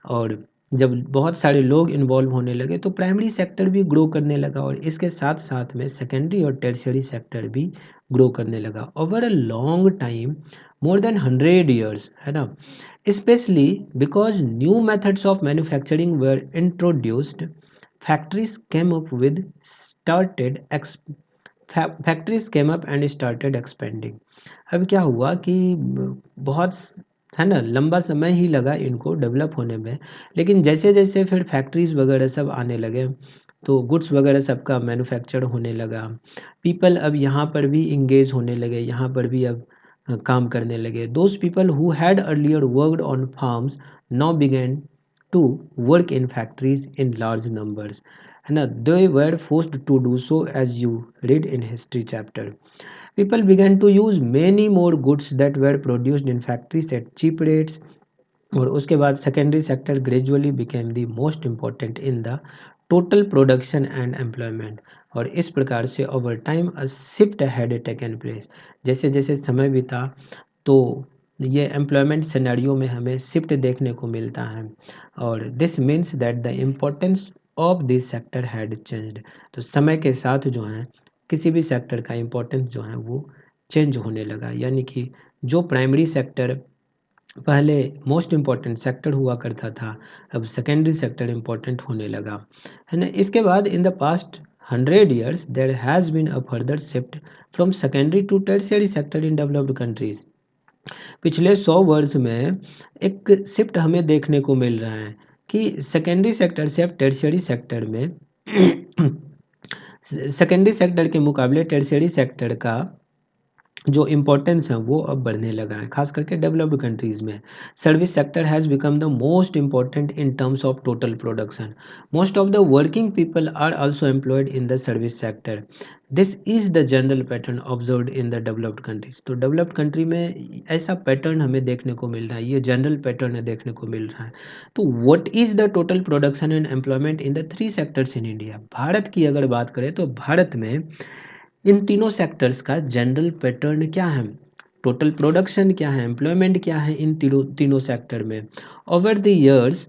और जब बहुत सारे लोग इन्वॉल्व होने लगे तो प्राइमरी सेक्टर भी ग्रो करने लगा और इसके साथ साथ में सेकेंडरी और टर्शियरी सेक्टर भी ग्रो करने लगा over a long time, more than 100 years, है ना। Specially because new methods of manufacturing were introduced, factories came up with started factories came up and started expanding. अब क्या हुआ कि बहुत, है ना, लंबा समय ही लगा इनको डेवलप होने में, लेकिन जैसे जैसे फिर फैक्ट्रीज वगैरह सब आने लगे तो गुड्स वगैरह सबका मैन्युफैक्चर होने लगा। पीपल अब यहाँ पर भी इंगेज होने लगे, यहाँ पर भी अब काम करने लगे। Those people who had earlier worked on farms now began to work in factories in large numbers, है ना, they were forced to do so as you read in history chapter. People began to use many more goods that were produced in factories at cheap rates. और उसके बाद secondary sector gradually became the most important in the total production and employment. और इस प्रकार से over time a shift had taken place. जैसे जैसे समय बीता तो ये एम्प्लॉयमेंट सिनेरियो में हमें शिफ्ट देखने को मिलता है. और this means that the importance of this sector had changed. तो समय के साथ जो है किसी भी सेक्टर का इम्पोर्टेंस जो है वो चेंज होने लगा. यानी कि जो प्राइमरी सेक्टर पहले मोस्ट इम्पॉर्टेंट सेक्टर हुआ करता था, अब सेकेंडरी सेक्टर इम्पॉर्टेंट होने लगा, है ना. इसके बाद in the past 100 years there has been a further shift from secondary to tertiary sector in developed countries. पिछले 100 वर्ष में एक शिफ्ट हमें देखने को मिल रहा है कि सेकेंडरी सेक्टर से अब टर्शियरी सेक्टर में सेकेंडरी सेक्टर के मुकाबले टर्शियरी सेक्टर का जो इम्पोर्टेंस है वो अब बढ़ने लगा है, खास करके डेवलप्ड कंट्रीज़ में. Service sector has become the most important in terms of total production. Most of the working people are also employed in the service sector. This is the general pattern observed in the developed countries. तो developed country में ऐसा pattern हमें देखने को मिल रहा है, ये general pattern है देखने को मिल रहा है. तो what is the total production and employment in the 3 sectors in India. Bharat की अगर बात करें तो भारत में इन तीनों सेक्टर्स का जनरल पैटर्न क्या है, टोटल प्रोडक्शन क्या है, एम्प्लॉयमेंट क्या है इन तीनों तीनों सेक्टर में. Over the years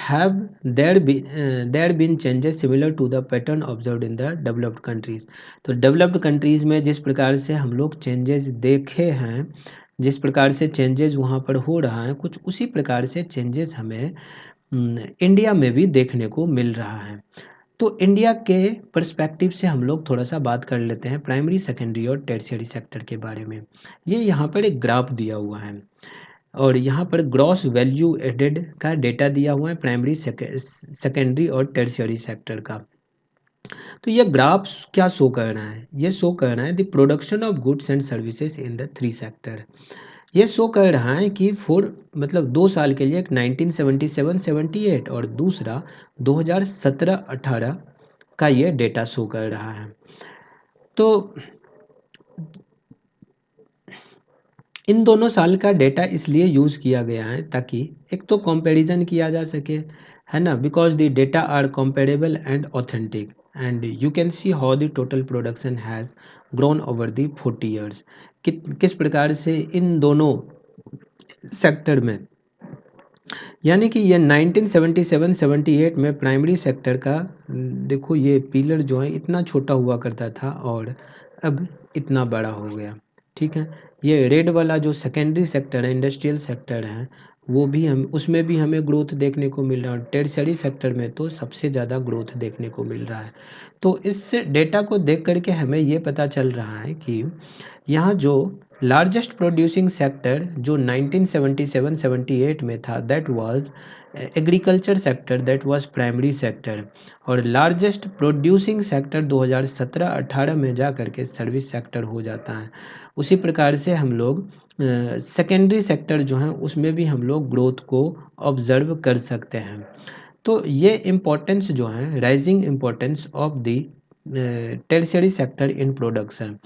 have there been changes similar to the pattern observed in the developed countries. तो डेवलप्ड कंट्रीज़ में जिस प्रकार से हम लोग चेंजेस देखे हैं, जिस प्रकार से चेंजेस वहाँ पर हो रहा है, कुछ उसी प्रकार से चेंजेस हमें इंडिया में भी देखने को मिल रहा है. तो इंडिया के पर्सपेक्टिव से हम लोग थोड़ा सा बात कर लेते हैं प्राइमरी, सेकेंडरी और टर्शियरी सेक्टर के बारे में. ये यहाँ पर एक ग्राफ दिया हुआ है और यहाँ पर ग्रॉस वैल्यू एडेड का डेटा दिया हुआ है प्राइमरी, सेकेंडरी और टर्शियरी सेक्टर का. तो ये ग्राफ क्या शो कर रहा है, ये शो कर रहा है the production of goods and services in the 3 sector. ये शो कर रहा है कि मतलब 2 साल के लिए, एक 1977-78 और दूसरा 2017-18 का ये डेटा शो कर रहा है. तो इन दोनों साल का डेटा इसलिए यूज़ किया गया है ताकि एक तो कंपैरिजन किया जा सके, है ना, because the data are comparable and authentic and you can see how the total production has grown over the 40 years. किस प्रकार से इन दोनों सेक्टर में, यानी कि ये 1977-78 में प्राइमरी सेक्टर का देखो ये पिलर जो है इतना छोटा हुआ करता था और अब इतना बड़ा हो गया. ठीक है, ये रेड वाला जो सेकेंडरी सेक्टर है, इंडस्ट्रियल सेक्टर है, वो भी हम उसमें भी हमें ग्रोथ देखने को मिल रहा है. टर्शियरी सेक्टर में तो सबसे ज़्यादा ग्रोथ देखने को मिल रहा है. तो इस डेटा को देख करके हमें ये पता चल रहा है कि यहाँ जो लार्जेस्ट प्रोड्यूसिंग सेक्टर जो 1977-78 में था that was agriculture sector, that was primary sector. और लार्जेस्ट प्रोड्यूसिंग सेक्टर 2017-18 में जा करके सर्विस सेक्टर हो जाता है. उसी प्रकार से हम लोग सेकेंडरी सेक्टर जो है उसमें भी हम लोग ग्रोथ को ऑब्जर्व कर सकते हैं. तो ये इम्पोर्टेंस जो है, rising importance of the tertiary sector in production.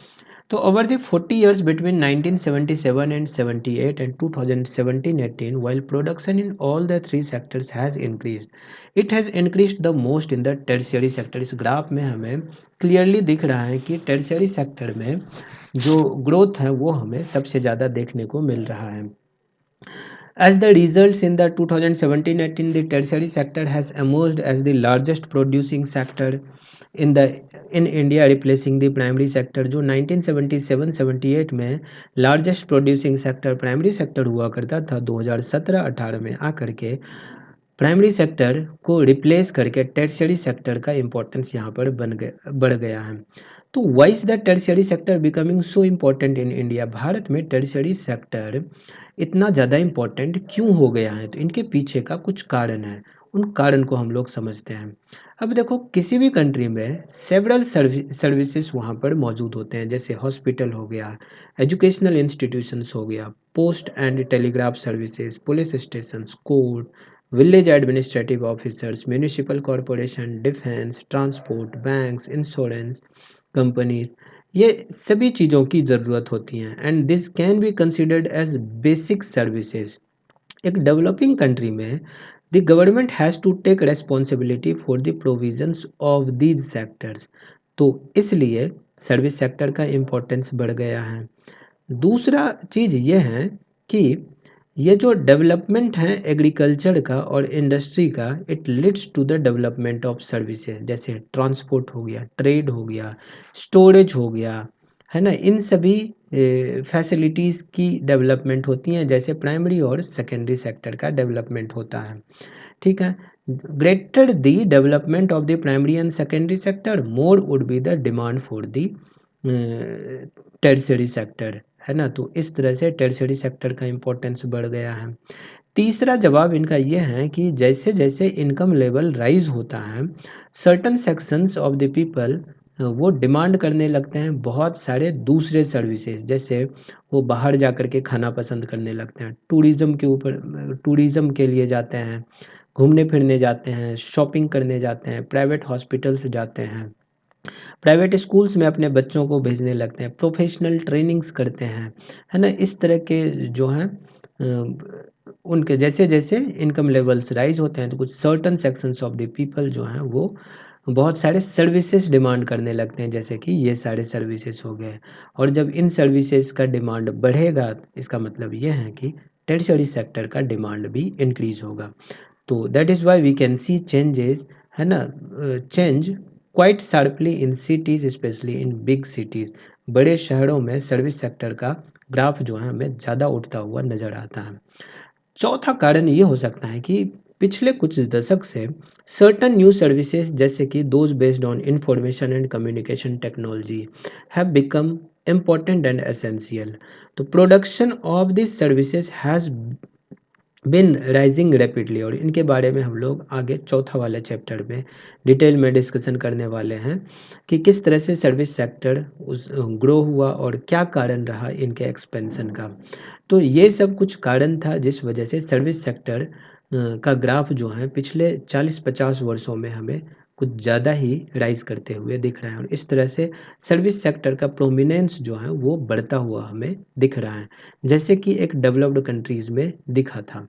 तो over the 40 years between 1977 and 78 and 2017-18, while production in all the 3 sectors has increased, it has increased the most in the tertiary sector. इस graph में हमें clearly दिख रहा है कि tertiary sector में जो ग्रोथ है वो हमें सबसे ज़्यादा देखने को मिल रहा है. As the results in the 2017-18, the tertiary sector has emerged as the largest producing sector in India, replacing the primary sector. जो 1977-78 में largest producing sector primary sector हुआ करता था, 2017-18 में आकर के प्राइमरी सेक्टर को रिप्लेस करके टर्शियरी सेक्टर का इम्पोर्टेंस यहाँ पर बढ़ गया है. तो why is the tertiary sector becoming so important in India. भारत में टर्शियरी सेक्टर इतना ज़्यादा इम्पोर्टेंट क्यों हो गया है, तो इनके पीछे का कुछ कारण है, उन कारण को हम लोग समझते हैं. अब देखो किसी भी कंट्री में सेवरल सर्विसेज वहाँ पर मौजूद होते हैं, जैसे हॉस्पिटल हो गया, एजुकेशनल इंस्टीट्यूशंस हो गया, post and telegraph services, police station, court, village administrative officers, municipal corporation, defence, transport, banks, insurance companies, ये सभी चीज़ों की ज़रूरत होती हैं and this can be considered as basic services. एक डेवलपिंग कंट्री में the government has to take responsibility for the provisions of these sectors. तो इसलिए सर्विस सेक्टर का इम्पोर्टेंस बढ़ गया है। दूसरा चीज़ ये है कि ये जो डेवलपमेंट है एग्रीकल्चर का और इंडस्ट्री का, it leads to the development of services, जैसे ट्रांसपोर्ट हो गया, ट्रेड हो गया, स्टोरेज हो गया, है ना। इन सभी फैसिलिटीज़ की डेवलपमेंट होती हैं, जैसे प्राइमरी और सेकेंडरी सेक्टर का डेवलपमेंट होता है। ठीक है। Greater the development of the primary and secondary sector, more would be the demand for the tertiary sector, है ना। तो इस तरह से टर्शियरी सेक्टर का इम्पोर्टेंस बढ़ गया है। तीसरा जवाब इनका ये है कि जैसे जैसे इनकम लेवल राइज होता है, certain sections of the people वो डिमांड करने लगते हैं बहुत सारे दूसरे सर्विसेज, जैसे वो बाहर जा कर के खाना पसंद करने लगते हैं, टूरिज़्म के ऊपर टूरिज़्म के लिए जाते हैं, घूमने फिरने जाते हैं, शॉपिंग करने जाते हैं, प्राइवेट हॉस्पिटल्स जाते हैं, प्राइवेट स्कूल्स में अपने बच्चों को भेजने लगते हैं, प्रोफेशनल ट्रेनिंग्स करते हैं, है ना। इस तरह के जो हैं उनके जैसे जैसे इनकम लेवल्स राइज होते हैं, तो कुछ certain sections of the people जो हैं वो बहुत सारे सर्विसेज डिमांड करने लगते हैं, जैसे कि ये सारे सर्विसेज हो गए। और जब इन सर्विसेज का डिमांड बढ़ेगा, इसका मतलब ये है कि टर्शियरी सेक्टर का डिमांड भी इंक्रीज होगा। तो that is why we can see changes, है ना, change quite sharply in cities, specially in big cities. बड़े शहरों में सर्विस सेक्टर का ग्राफ जो है हमें ज़्यादा उठता हुआ नज़र आता है। चौथा कारण ये हो सकता है कि पिछले कुछ दशक से सर्टन न्यू सर्विसेज, जैसे कि those based on information and communication technology, have become important and essential. तो production of this services has been rising rapidly, और इनके बारे में हम लोग आगे चौथा वाले चैप्टर में डिटेल में डिस्कशन करने वाले हैं कि किस तरह से सर्विस सेक्टर उस ग्रो हुआ और क्या कारण रहा इनके एक्सपेंशन का। तो ये सब कुछ कारण था जिस वजह से सर्विस सेक्टर का ग्राफ जो है पिछले 40-50 वर्षों में हमें कुछ ज़्यादा ही राइज करते हुए दिख रहा है, और इस तरह से सर्विस सेक्टर का प्रोमिनेंस जो है वो बढ़ता हुआ हमें दिख रहा है, जैसे कि एक डेवलप्ड कंट्रीज़ में दिखा था।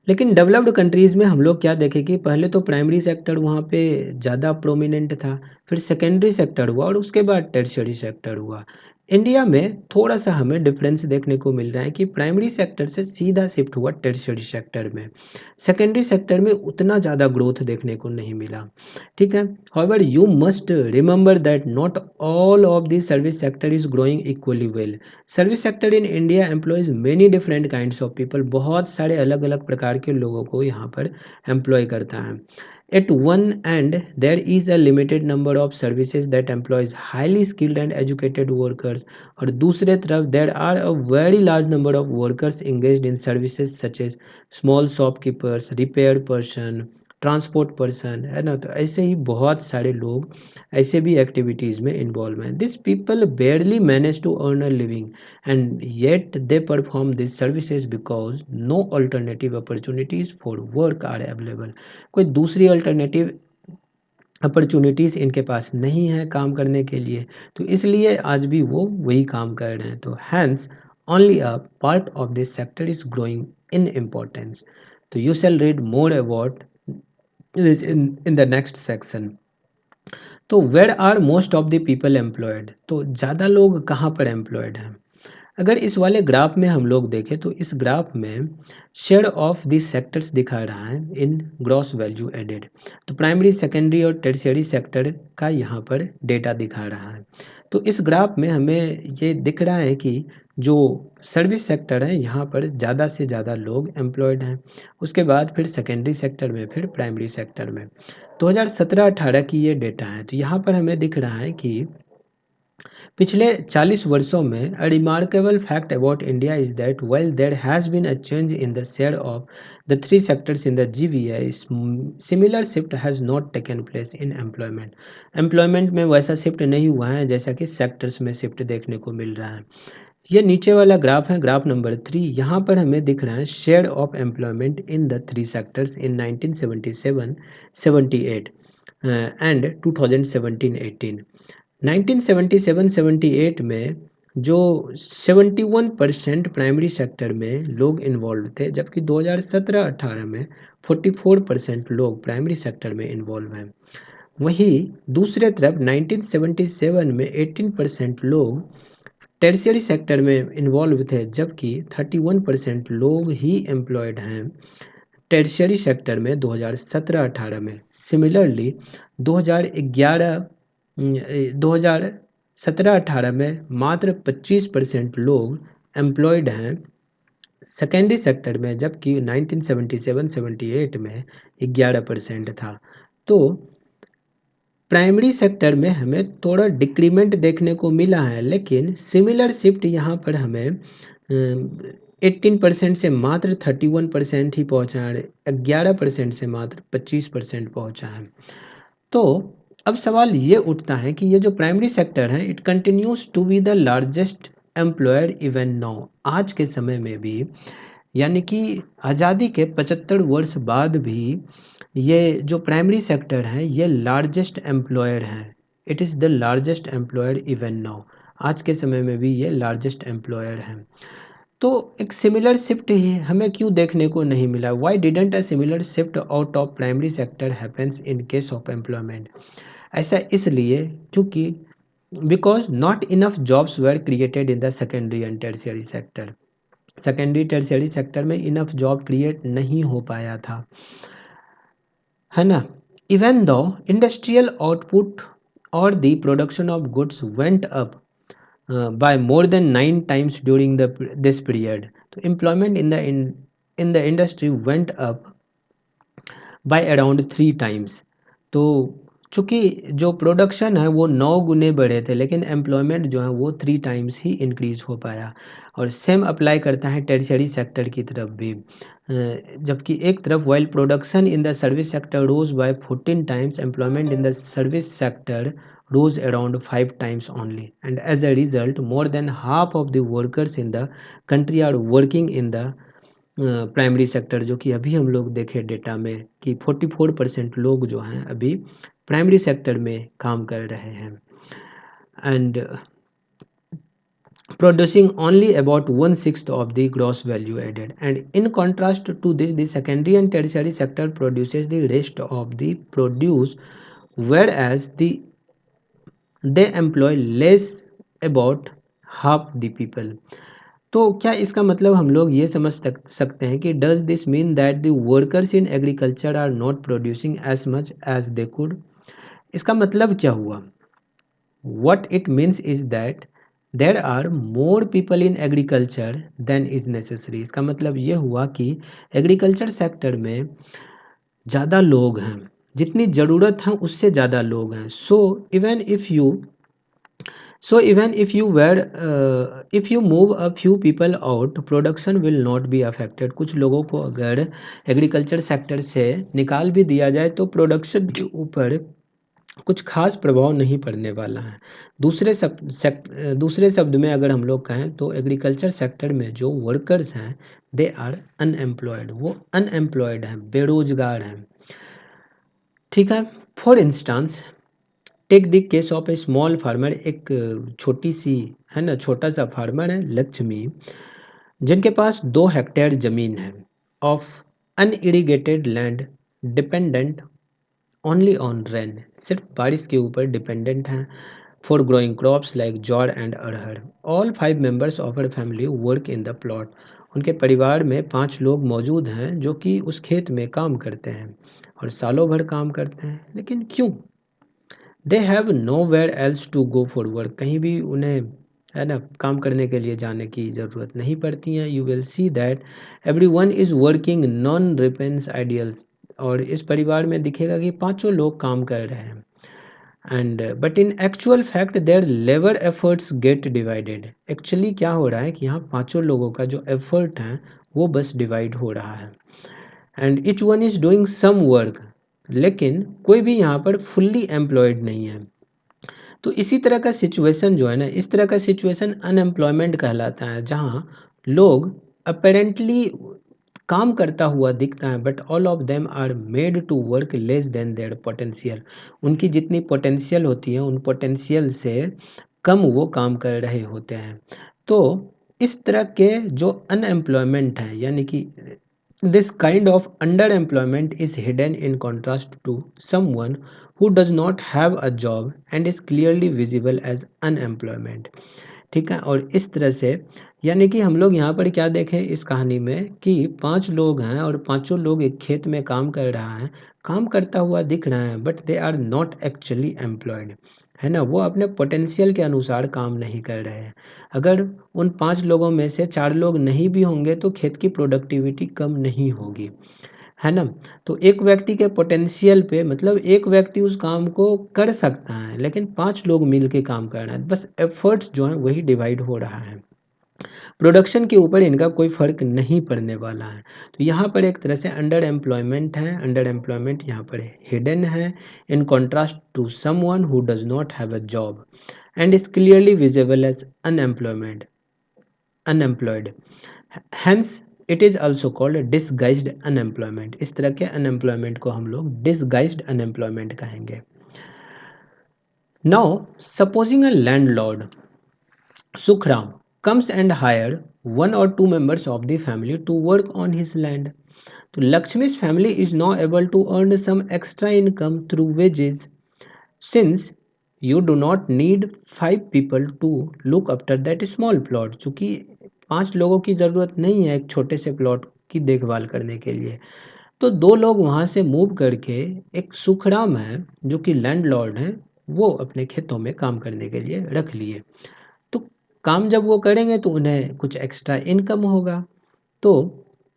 लेकिन डेवलप्ड कंट्रीज़ में हम लोग क्या देखें कि पहले तो प्राइमरी सेक्टर वहाँ पे ज़्यादा प्रोमिनेंट था, फिर सेकेंडरी सेक्टर हुआ और उसके बाद टर्शियरी सेक्टर हुआ। इंडिया में थोड़ा सा हमें डिफरेंस देखने को मिल रहा है कि प्राइमरी सेक्टर से सीधा शिफ्ट हुआ टर्शियरी सेक्टर में, सेकेंडरी सेक्टर में उतना ज़्यादा ग्रोथ देखने को नहीं मिला। ठीक है। However you must remember that not all of this service sector is growing equally well. Service sector in India employees many different kinds of people, बहुत सारे अलग अलग प्रकार के लोगों को यहाँ पर एम्प्लॉय करता है। At one end there is a limited number of services that employs highly skilled and educated workers, और दूसरे तरफ there are a very large number of workers engaged in services such as small shopkeepers, repair person, transport person, है ना। तो ऐसे ही बहुत सारे लोग ऐसे भी एक्टिविटीज़ में इन्वॉल्व हैं। This people barely manage to earn a living and yet they perform this services because no alternative opportunities for work are available. कोई दूसरी अल्टरनेटिव अपॉर्चुनिटीज़ इनके पास नहीं है काम करने के लिए, तो इसलिए आज भी वो वही काम कर रहे हैं। तो hence only a part of this sector is growing in importance. तो you shall read more about this in the next section. तो where are most of the people employed, तो ज़्यादा लोग कहाँ पर एम्प्लॉयड हैं। अगर इस वाले ग्राफ में हम लोग देखें तो इस ग्राफ में शेयर ऑफ दिस सेक्टर्स दिखा रहा है इन ग्रॉस वैल्यू एडेड। तो प्राइमरी, सेकेंडरी और टर्शियरी सेक्टर का यहाँ पर डेटा दिखा रहा है। तो इस ग्राफ में हमें ये दिख रहा है कि जो सर्विस सेक्टर है यहाँ पर ज़्यादा से ज़्यादा लोग एम्प्लॉयड हैं, उसके बाद फिर सेकेंडरी सेक्टर में, फिर प्राइमरी सेक्टर में। 2017-18 की ये डेटा है। तो यहाँ पर हमें दिख रहा है कि पिछले 40 वर्षों में a remarkable fact about India is that while there has been a change in the share of the three sectors in the GVI, similar shift has not taken place in employment। Employment में वैसा shift नहीं हुआ है जैसा कि sectors में shift देखने को मिल रहा है। ये नीचे वाला ग्राफ है, ग्राफ नंबर 3। यहाँ पर हमें दिख रहा है share of employment in the 3 sectors in 1977-78 and 2017-18। 1977-78 में जो 71% प्राइमरी सेक्टर में लोग इन्वॉल्व थे, जबकि 2017-18 में 44% लोग प्राइमरी सेक्टर में इन्वॉल्व हैं। वहीं दूसरे तरफ 1977 में 18% लोग टर्शियरी सेक्टर में इन्वॉल्व थे, जबकि 31% लोग ही एम्प्लॉयड हैं टर्शियरी सेक्टर में 2017-18 में। सिमिलरली 2011 2017-18 में मात्र 25% लोग एम्प्लॉयड हैं सेकेंडरी सेक्टर में, जबकि 1977-78 में 11% था। तो प्राइमरी सेक्टर में हमें थोड़ा डिक्रीमेंट देखने को मिला है, लेकिन सिमिलर शिफ्ट यहाँ पर हमें 18% से मात्र 31% ही पहुँचा है, 11% से मात्र 25% पहुँचा है। तो अब सवाल ये उठता है कि ये जो प्राइमरी सेक्टर है, it continues to be the largest employer even now. आज के समय में भी, यानी कि आज़ादी के 75 वर्ष बाद भी, ये जो प्राइमरी सेक्टर है ये लार्जेस्ट एम्प्लॉयर है। It is the largest employer even now. आज के समय में भी ये लार्जेस्ट एम्प्लॉयर है। तो एक सिमिलर शिफ्ट ही हमें क्यों देखने को नहीं मिला? Y didn't a similar shift out of primary sector happens in case of employment? ऐसा इसलिए क्योंकि because not enough jobs were created in the secondary and tertiary sector. Secondary tertiary sector में इनफ जॉब क्रिएट नहीं हो पाया था, है ना। इवन दो इंडस्ट्रियल आउटपुट और the production of goods went up by more than 9 times during this period. तो employment in the industry went up by around 3 times. तो चूँकि जो प्रोडक्शन है वो 9 गुने बढ़े थे, लेकिन एम्प्लॉयमेंट जो है वो 3 टाइम्स ही इंक्रीज हो पाया। और सेम अप्लाई करता है टर्शियरी सेक्टर की तरफ भी। जबकि एक तरफ while production in the service sector rose by 14 times, employment in the service sector rose around 5 times only, and as a result more than half of the workers in the country are working in the primary sector. जो कि अभी हम लोग देखे data में कि 44% लोग जो हैं अभी प्राइमरी सेक्टर में काम कर रहे हैं, and producing only about 1/6 of the gross value added. And in contrast to this, the secondary and tertiary sector produces the rest of the produce, whereas they employ less, about half the people. तो क्या इसका मतलब हम लोग ये समझ सकते हैं कि does this mean that the workers in agriculture are not producing as much as they could? इसका मतलब क्या हुआ? What it means is that there are more people in agriculture than is necessary. इसका मतलब ये हुआ कि एग्रीकल्चर सेक्टर में ज़्यादा लोग हैं, जितनी ज़रूरत है उससे ज़्यादा लोग हैं। If you move a few people out, production will not be affected. कुछ लोगों को अगर एग्रीकल्चर सेक्टर से निकाल भी दिया जाए तो प्रोडक्शन के ऊपर कुछ खास प्रभाव नहीं पड़ने वाला है। दूसरे शब्द में अगर हम लोग कहें तो एग्रीकल्चर सेक्टर में जो वर्कर्स हैं दे आर अनएम्प्लॉयड, वो अनएम्प्लॉयड हैं, बेरोजगार हैं। ठीक है। For instance take the case of a small farmer. एक छोटी सी, है ना, छोटा सा फार्मर है लक्ष्मी, जिनके पास 2 हेक्टेयर जमीन है of unirrigated land, dependent only on rain. सिर्फ बारिश के ऊपर डिपेंडेंट हैं for growing crops like jowar and arhar. All 5 members of her family work in the plot. उनके परिवार में 5 लोग मौजूद हैं जो कि उस खेत में काम करते हैं और सालों भर काम करते हैं। लेकिन क्यों? They have nowhere else to go for work. कहीं भी उन्हें, है ना, काम करने के लिए जाने की ज़रूरत नहीं पड़ती है। You will see that everyone is working non ripens ideals. और इस परिवार में दिखेगा कि 5 लोग काम कर रहे हैं, and but in actual fact their labour efforts get divided. Actually क्या हो रहा है कि यहाँ 5 लोगों का जो एफर्ट है वो बस डिवाइड हो रहा है, and each one is doing some work. लेकिन कोई भी यहाँ पर फुल्ली एम्प्लॉयड नहीं है। तो इसी तरह का सिचुएशन जो है ना, इस तरह का सिचुएशन अनएम्प्लॉयमेंट कहलाता है, जहाँ लोग अपेरेंटली काम करता हुआ दिखता है but all of them are made to work less than their potential. उनकी जितनी पोटेंशियल होती है उन पोटेंशियल से कम वो काम कर रहे होते हैं। तो इस तरह के जो अनएम्प्लॉयमेंट है, यानी कि this kind of underemployment is hidden in contrast to someone who does not have a job and is clearly visible as unemployment। ठीक है, और इस तरह से यानी कि हम लोग यहाँ पर क्या देखें इस कहानी में कि 5 लोग हैं और पांचों लोग एक खेत में काम कर रहा है, काम करता हुआ दिख रहा है but they are not actually employed, है ना। वो अपने पोटेंशियल के अनुसार काम नहीं कर रहे हैं। अगर उन 5 लोगों में से 4 लोग नहीं भी होंगे तो खेत की प्रोडक्टिविटी कम नहीं होगी, है ना। तो एक व्यक्ति के पोटेंशियल पे मतलब एक व्यक्ति उस काम को कर सकता है लेकिन 5 लोग मिल के काम कर रहे हैं, बस एफर्ट्स जो हैं वही डिवाइड हो रहा है, प्रोडक्शन के ऊपर इनका कोई फ़र्क नहीं पड़ने वाला है। तो यहाँ पर एक तरह से अंडर एम्प्लॉयमेंट है, अंडर एम्प्लॉयमेंट यहाँ पर हिडन है in contrast to someone who does not have a job and is clearly visible as unemployed. Hence it is also called disguised unemployment. इस तरह के अनएम्प्लॉयमेंट को हम लोग डिसगाइज्ड अनएम्प्लॉयमेंट कहेंगे। Now supposing a landlord Sukhram comes and hire 1 or 2 members of the family to work on his land. So Lakshmi's family is now able to earn some extra income through wages, since you do not need 5 people to look after that small plot। चूँकि 5 लोगों की ज़रूरत नहीं है एक छोटे से plot की देखभाल करने के लिए, तो 2 लोग वहाँ से मूव करके एक सुखराम है जो कि लैंडलॉर्ड हैं, वो अपने खेतों में काम करने के लिए रख लिए। तो काम जब वो करेंगे तो उन्हें कुछ एक्स्ट्रा इनकम होगा। तो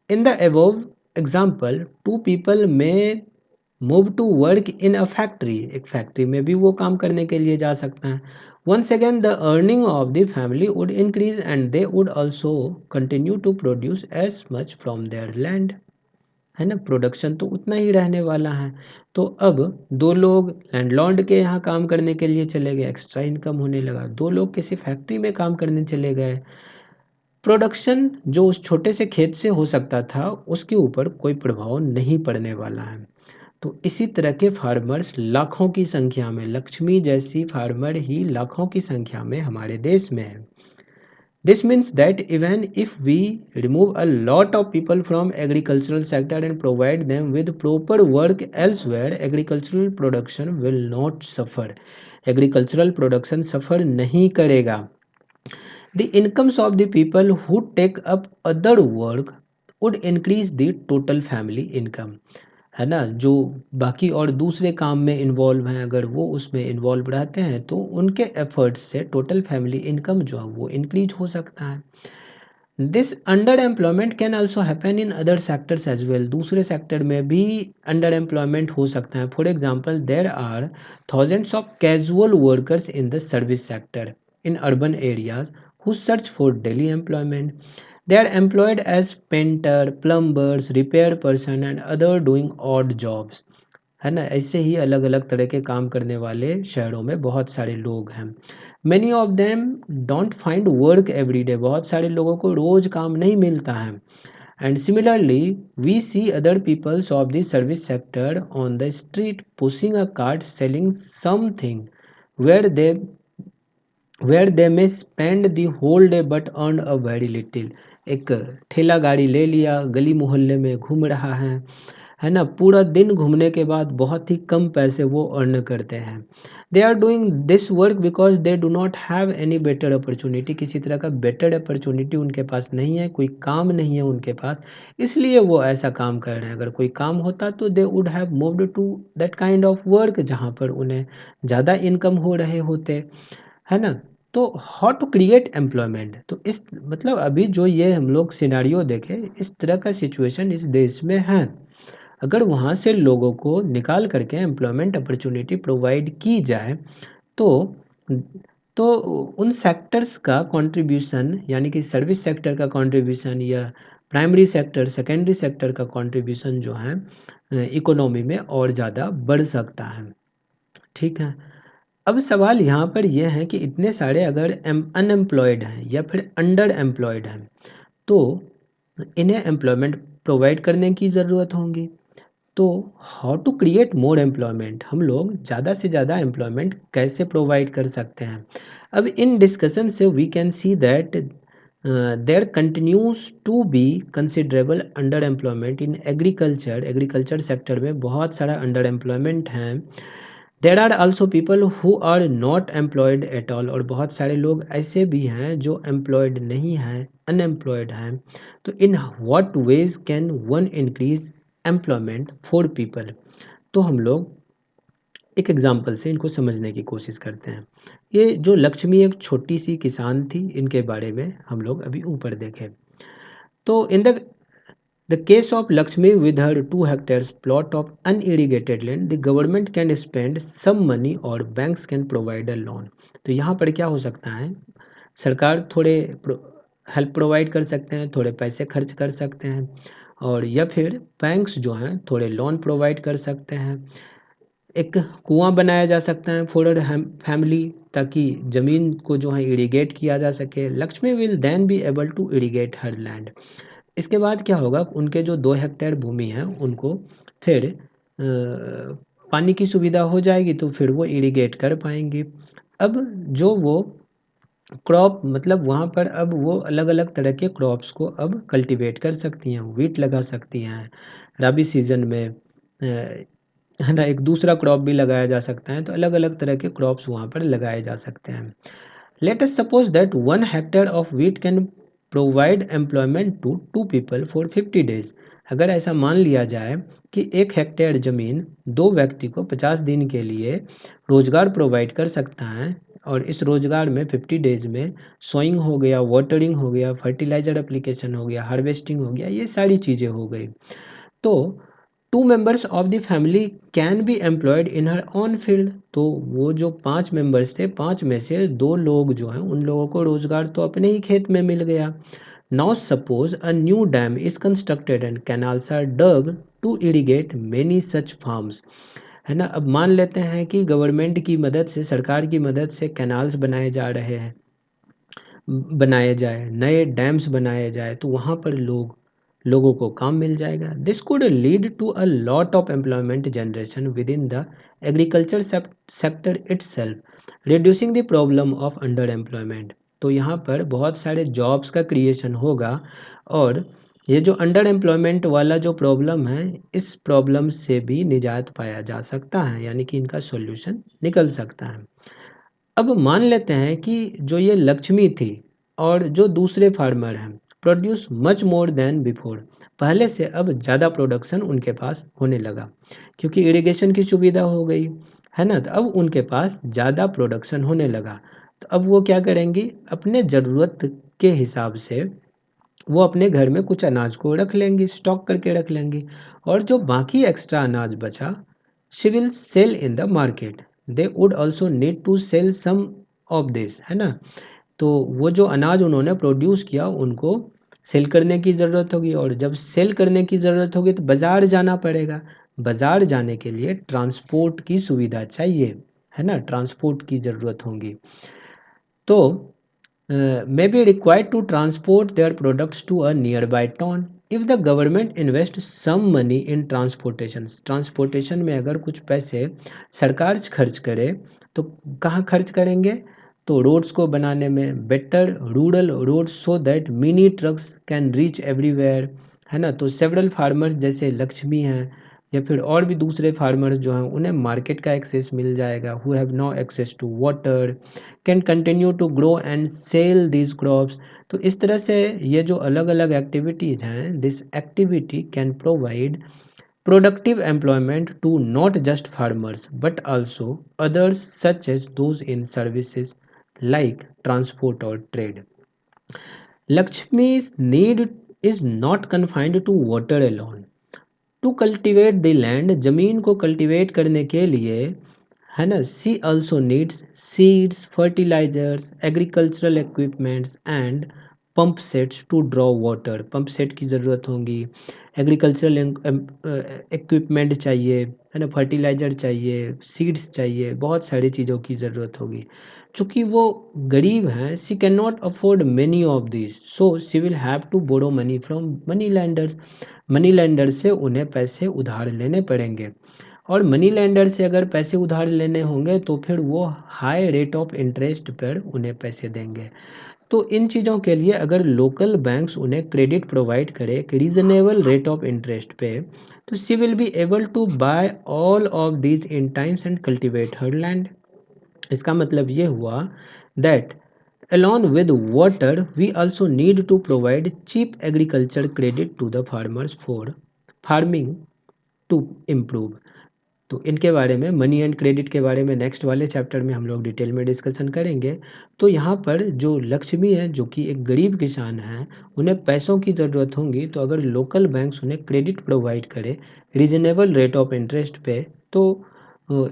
in the above example 2 people में move to work in a factory, एक फैक्ट्री में भी वो काम करने के लिए जा सकता है। Once again the earning of the family would increase and they would also continue to produce as much from their land, है ना। प्रोडक्शन तो उतना ही रहने वाला है। तो अब 2 लोग लैंडलॉर्ड के यहाँ काम करने के लिए चले गए, एक्स्ट्रा इनकम होने लगा। 2 लोग किसी फैक्ट्री में काम करने चले गए, प्रोडक्शन जो उस छोटे से खेत से हो सकता था उसके ऊपर कोई प्रभाव नहीं पड़ने वाला है। तो इसी तरह के फार्मर्स लाखों की संख्या में, लक्ष्मी जैसी फार्मर ही लाखों की संख्या में हमारे देश में है। This means that even if we remove a lot of people from agricultural sector and provide them with proper work elsewhere, agricultural production will not suffer। Agricultural production suffer नहीं करेगा। The incomes of the people who take up other work would increase the total family income, है ना। जो बाकी और दूसरे काम में इन्वॉल्व हैं अगर वो उसमें इन्वॉल्व रहते हैं तो उनके एफर्ट्स से टोटल फैमिली इनकम जो है वो इंक्रीज हो सकता है। This underemployment can also happen in other sectors as well. दूसरे सेक्टर में भी अंडर एम्प्लॉयमेंट हो सकता है। For example there are thousands of casual workers in the service sector in urban areas who search for daily employment. They are employed as painter, plumbers, repair person and other doing odd jobs, है ना। ऐसे ही अलग अलग तरह के काम करने वाले शहरों में बहुत सारे लोग हैं। Many of them don't find work every day। बहुत सारे लोगों को रोज काम नहीं मिलता है। And similarly, we see other peoples of the service sector on the street pushing a cart selling something where they may spend the whole day but earn a very little। एक ठेला गाड़ी ले लिया, गली मोहल्ले में घूम रहा है ना। पूरा दिन घूमने के बाद बहुत ही कम पैसे वो अर्न करते हैं। They are doing this work because they do not have any better opportunity. किसी तरह का बेटर अपॉर्चुनिटी उनके पास नहीं है, कोई काम नहीं है उनके पास, इसलिए वो ऐसा काम कर रहे हैं। अगर कोई काम होता तो they would have moved to that kind of work जहाँ पर उन्हें ज़्यादा इनकम हो रहे होते, है ना। तो हाउ टू क्रिएट एम्प्लॉयमेंट, तो इस मतलब अभी जो ये हम लोग सिनारियो देखे इस तरह का सिचुएशन इस देश में है। अगर वहाँ से लोगों को निकाल करके एम्प्लॉयमेंट अपॉर्चुनिटी प्रोवाइड की जाए तो तो उन सेक्टर्स का कंट्रीब्यूशन, यानी कि सर्विस सेक्टर का कंट्रीब्यूशन या प्राइमरी सेक्टर सेकेंडरी सेक्टर का कंट्रीब्यूशन जो है इकोनॉमी में और ज़्यादा बढ़ सकता है। ठीक है। अब सवाल यहाँ पर यह है कि इतने सारे अगर अनएम्प्लॉयड हैं या फिर अंडर एम्प्लॉयड हैं, तो इन्हें एम्प्लॉयमेंट प्रोवाइड करने की ज़रूरत होगी। तो how to create more employment, हम लोग ज़्यादा से ज़्यादा एम्प्लॉयमेंट कैसे प्रोवाइड कर सकते हैं। अब इन डिस्कशन से we can see that there continues to be considerable underemployment in agriculture sector में बहुत सारा अंडर एम्प्लॉयमेंट हैं। There are also people who are not employed at all, और बहुत सारे लोग ऐसे भी हैं जो एम्प्लॉयड नहीं हैं, अनएम्प्लॉयड हैं। तो in what veg can one increase employment for people. तो हम लोग एक एग्जांपल से इनको समझने की कोशिश करते हैं। ये जो लक्ष्मी एक छोटी सी किसान थी, इनके बारे में हम लोग अभी ऊपर देखें। तो in the case of Lakshmi with her 2 hectares plot of unirrigated land, the government can spend some money or banks can provide a loan। तो यहाँ पर क्या हो सकता है, सरकार थोड़े हेल्प प्रोवाइड कर सकते हैं, थोड़े पैसे खर्च कर सकते हैं, और या फिर बैंक्स जो हैं थोड़े लोन प्रोवाइड कर सकते हैं। एक कुआं बनाया जा सकता है फॉर फैमिली, ताकि ज़मीन को जो है इरिगेट किया जा सके। Lakshmi will then be able to irrigate her land. इसके बाद क्या होगा, उनके जो 2 हेक्टेयर भूमि है उनको फिर पानी की सुविधा हो जाएगी, तो फिर वो इरिगेट कर पाएंगे। अब जो वो क्रॉप, मतलब वहाँ पर अब वो अलग अलग तरह के क्रॉप्स को अब कल्टीवेट कर सकती हैं, व्हीट लगा सकती हैं रबी सीजन में, है ना, एक दूसरा क्रॉप भी लगाया जा सकता है। तो अलग अलग तरह के क्रॉप्स वहाँ पर लगाए जा सकते हैं। Let us suppose that 1 hectare of wheat can provide employment to 2 people for 50 days। अगर ऐसा मान लिया जाए कि 1 हेक्टेयर ज़मीन 2 व्यक्ति को 50 दिन के लिए रोज़गार प्रोवाइड कर सकता है, और इस रोज़गार में 50 डेज़ में सोइंग हो गया, वाटरिंग हो गया, फर्टिलाइज़र एप्लीकेशन हो गया, हार्वेस्टिंग हो गया, ये सारी चीज़ें हो गई। तो 2 members of the family can be employed in her on field. तो वो जो 5 मेंबर्स थे, 5 में से 2 लोग जो हैं उन लोगों को रोजगार तो अपने ही खेत में मिल गया। Now suppose a new dam is constructed and canals are dug to irrigate many such farms. है ना, अब मान लेते हैं कि गवर्नमेंट की मदद से, सरकार की मदद से कैनाल्स बनाए जा रहे हैं, बनाए जाए, नए डैम्स बनाए जाए, तो वहाँ पर लोगों को काम मिल जाएगा। This could lead to a lot of employment generation within the agriculture sector itself, reducing the problem of underemployment. तो यहाँ पर बहुत सारे जॉब्स का क्रिएशन होगा, और ये जो अंडर एम्प्लॉयमेंट वाला जो प्रॉब्लम है, इस प्रॉब्लम से भी निजात पाया जा सकता है, यानी कि इनका सॉल्यूशन निकल सकता है। अब मान लेते हैं कि जो ये लक्ष्मी थी और जो दूसरे फार्मर हैं produce much more than before, पहले से अब ज़्यादा प्रोडक्शन उनके पास होने लगा, क्योंकि इरिगेशन की सुविधा हो गई, है ना। तो अब उनके पास ज़्यादा प्रोडक्शन होने लगा। तो अब वो क्या करेंगी, अपने ज़रूरत के हिसाब से वो अपने घर में कुछ अनाज को रख लेंगी, स्टॉक करके रख लेंगी, और जो बाकी एक्स्ट्रा अनाज बचा, she will sell in the market. They would also need to sell some of this, है ना। तो वो जो अनाज उन्होंने प्रोड्यूस किया उनको सेल करने की ज़रूरत होगी, और जब सेल करने की ज़रूरत होगी तो बाज़ार जाना पड़ेगा। बाज़ार जाने के लिए ट्रांसपोर्ट की सुविधा चाहिए, है ना, ट्रांसपोर्ट की ज़रूरत होगी। तो may be required to transport their products to a nearby town। if the government invest some money in transportation में अगर कुछ पैसे सरकार खर्च करे, तो कहाँ खर्च करेंगे, तो रोड्स को बनाने में, better rural roads so that mini trucks can reach everywhere, है ना। तो सेवरल फार्मर्स जैसे लक्ष्मी हैं या फिर और भी दूसरे फार्मर जो हैं, उन्हें मार्केट का एक्सेस मिल जाएगा। Who have no access to water can continue to grow and sell this crops. तो इस तरह से ये जो अलग अलग एक्टिविटीज़ हैं, this activity can provide productive employment to not just farmers but also others such as those in services like transport or trade। Lakshmi's need is not confined to water alone। To cultivate the land, ज़मीन को cultivate करने के लिए, है ना, she also needs seeds, fertilisers, agricultural equipments and pump sets to draw water, pump set की ज़रूरत होगी, एग्रीकल्चरल इक्विपमेंट चाहिए, है ना, फर्टिलाइज़र चाहिए, सीड्स चाहिए, बहुत सारी चीज़ों की ज़रूरत होगी। चूँकि वो गरीब हैं, she can not afford many of this, so she will have to borrow money from moneylenders, moneylender से उन्हें पैसे उधार लेने पड़ेंगे। और मनी लैंडर से अगर पैसे उधार लेने होंगे तो फिर वो हाई रेट ऑफ इंटरेस्ट पर उन्हें पैसे देंगे। तो इन चीज़ों के लिए अगर लोकल बैंक्स उन्हें क्रेडिट प्रोवाइड करें एक रीजनेबल रेट ऑफ इंटरेस्ट पे, तो she will be able to buy all of these in times and cultivate her land. इसका मतलब ये हुआ that along with water we also need to provide cheap agriculture credit to the farmers for farming to improve। तो इनके बारे में money and credit के बारे में नेक्स्ट वाले चैप्टर में हम लोग डिटेल में डिस्कशन करेंगे। तो यहाँ पर जो लक्ष्मी है जो कि एक गरीब किसान है, उन्हें पैसों की ज़रूरत होगी, तो अगर लोकल बैंक्स उन्हें क्रेडिट प्रोवाइड करे रीजनेबल रेट ऑफ इंटरेस्ट पे, तो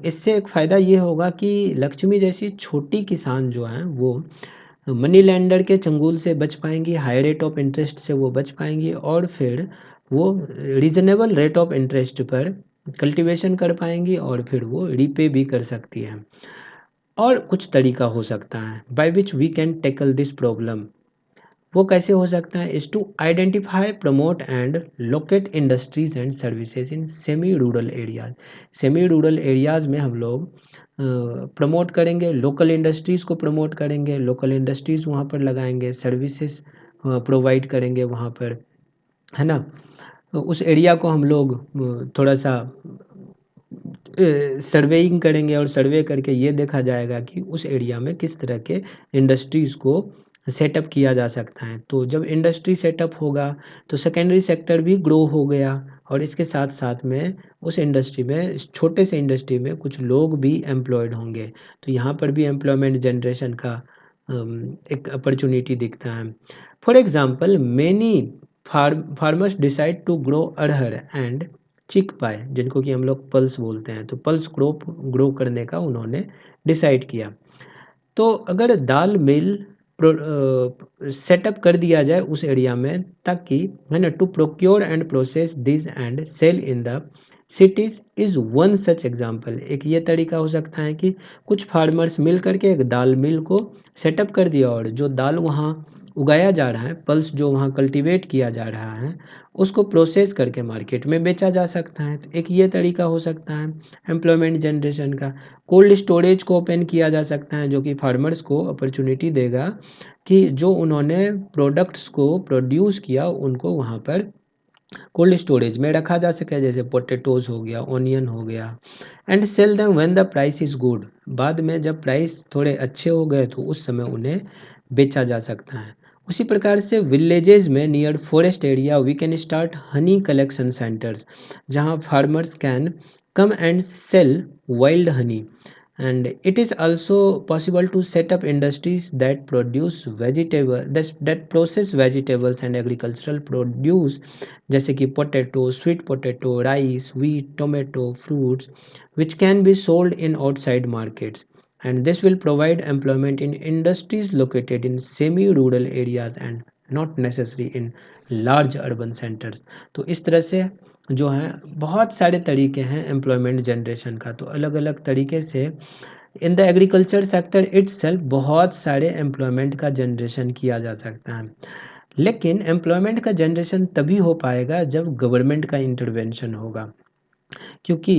इससे एक फ़ायदा ये होगा कि लक्ष्मी जैसी छोटी किसान जो हैं वो मनी लेंडर के चंगुल से बच पाएंगी, हाई रेट ऑफ इंटरेस्ट से वो बच पाएंगी, और फिर वो रीजनेबल रेट ऑफ इंटरेस्ट पर कल्टीवेशन कर पाएंगी और फिर वो रीपे भी कर सकती हैं। और कुछ तरीका हो सकता है by which we can tackle this problem. वो कैसे हो सकता है? Is to identify, promote and locate industries and services in semi rural areas. Semi rural areas में हम लोग प्रमोट करेंगे, लोकल इंडस्ट्रीज़ को प्रमोट करेंगे, लोकल इंडस्ट्रीज़ वहाँ पर लगाएंगे, सर्विसेज प्रोवाइड करेंगे वहाँ पर, है ना। तो उस एरिया को हम लोग थोड़ा सा सर्वेइंग करेंगे, और सर्वे करके ये देखा जाएगा कि उस एरिया में किस तरह के इंडस्ट्रीज़ को सेटअप किया जा सकता है। तो जब इंडस्ट्री सेटअप होगा तो सेकेंडरी सेक्टर भी ग्रो हो गया, और इसके साथ साथ में उस इंडस्ट्री में, छोटे से इंडस्ट्री में कुछ लोग भी एम्प्लॉयड होंगे। तो यहाँ पर भी एम्प्लॉयमेंट जनरेशन का एक अपॉर्चुनिटी दिखता है। For example many farmers decide to grow arhar and chickpea, जिनको कि हम लोग पल्स बोलते हैं, तो पल्स क्रॉप ग्रो करने का उन्होंने डिसाइड किया। तो अगर दाल मिल सेटअप कर दिया जाए उस एरिया में, ताकि, है ना, to procure and process this and sell in the cities is one such example. एक ये तरीका हो सकता है कि कुछ फार्मर्स मिल करके एक दाल मिल को सेटअप कर दिया, और जो दाल वहाँ उगाया जा रहा है, पल्स जो वहाँ कल्टीवेट किया जा रहा है, उसको प्रोसेस करके मार्केट में बेचा जा सकता है। तो एक ये तरीका हो सकता है एम्प्लॉयमेंट जनरेशन का। कोल्ड स्टोरेज को ओपन किया जा सकता है, जो कि फार्मर्स को अपॉर्चुनिटी देगा कि जो उन्होंने प्रोडक्ट्स को प्रोड्यूस किया उनको वहाँ पर कोल्ड स्टोरेज में रखा जा सके, जैसे पोटैटोज़ हो गया, ऑनियन हो गया, and sell them when the price is good. बाद में जब प्राइस थोड़े अच्छे हो गए तो उस समय उन्हें बेचा जा सकता है। उसी प्रकार से विलेजेस में near forest area we can start honey collection centres, जहाँ farmers can come and sell wild honey. And it is also possible to set up industries that produce vegetable that process vegetables and agricultural produce, जैसे कि potato, sweet potato, rice, wheat, tomato, fruits, which can be sold in outside markets, and this will provide employment in industries located in semi rural areas and not necessary in large urban centers। तो इस तरह से जो है बहुत सारे तरीके हैं एम्प्लॉयमेंट जनरेशन का। तो अलग अलग तरीके से in the agriculture sector itself बहुत सारे एम्प्लॉयमेंट का जनरेशन किया जा सकता है। लेकिन एम्प्लॉयमेंट का जनरेशन तभी हो पाएगा जब गवर्नमेंट का इंटरवेंशन होगा, क्योंकि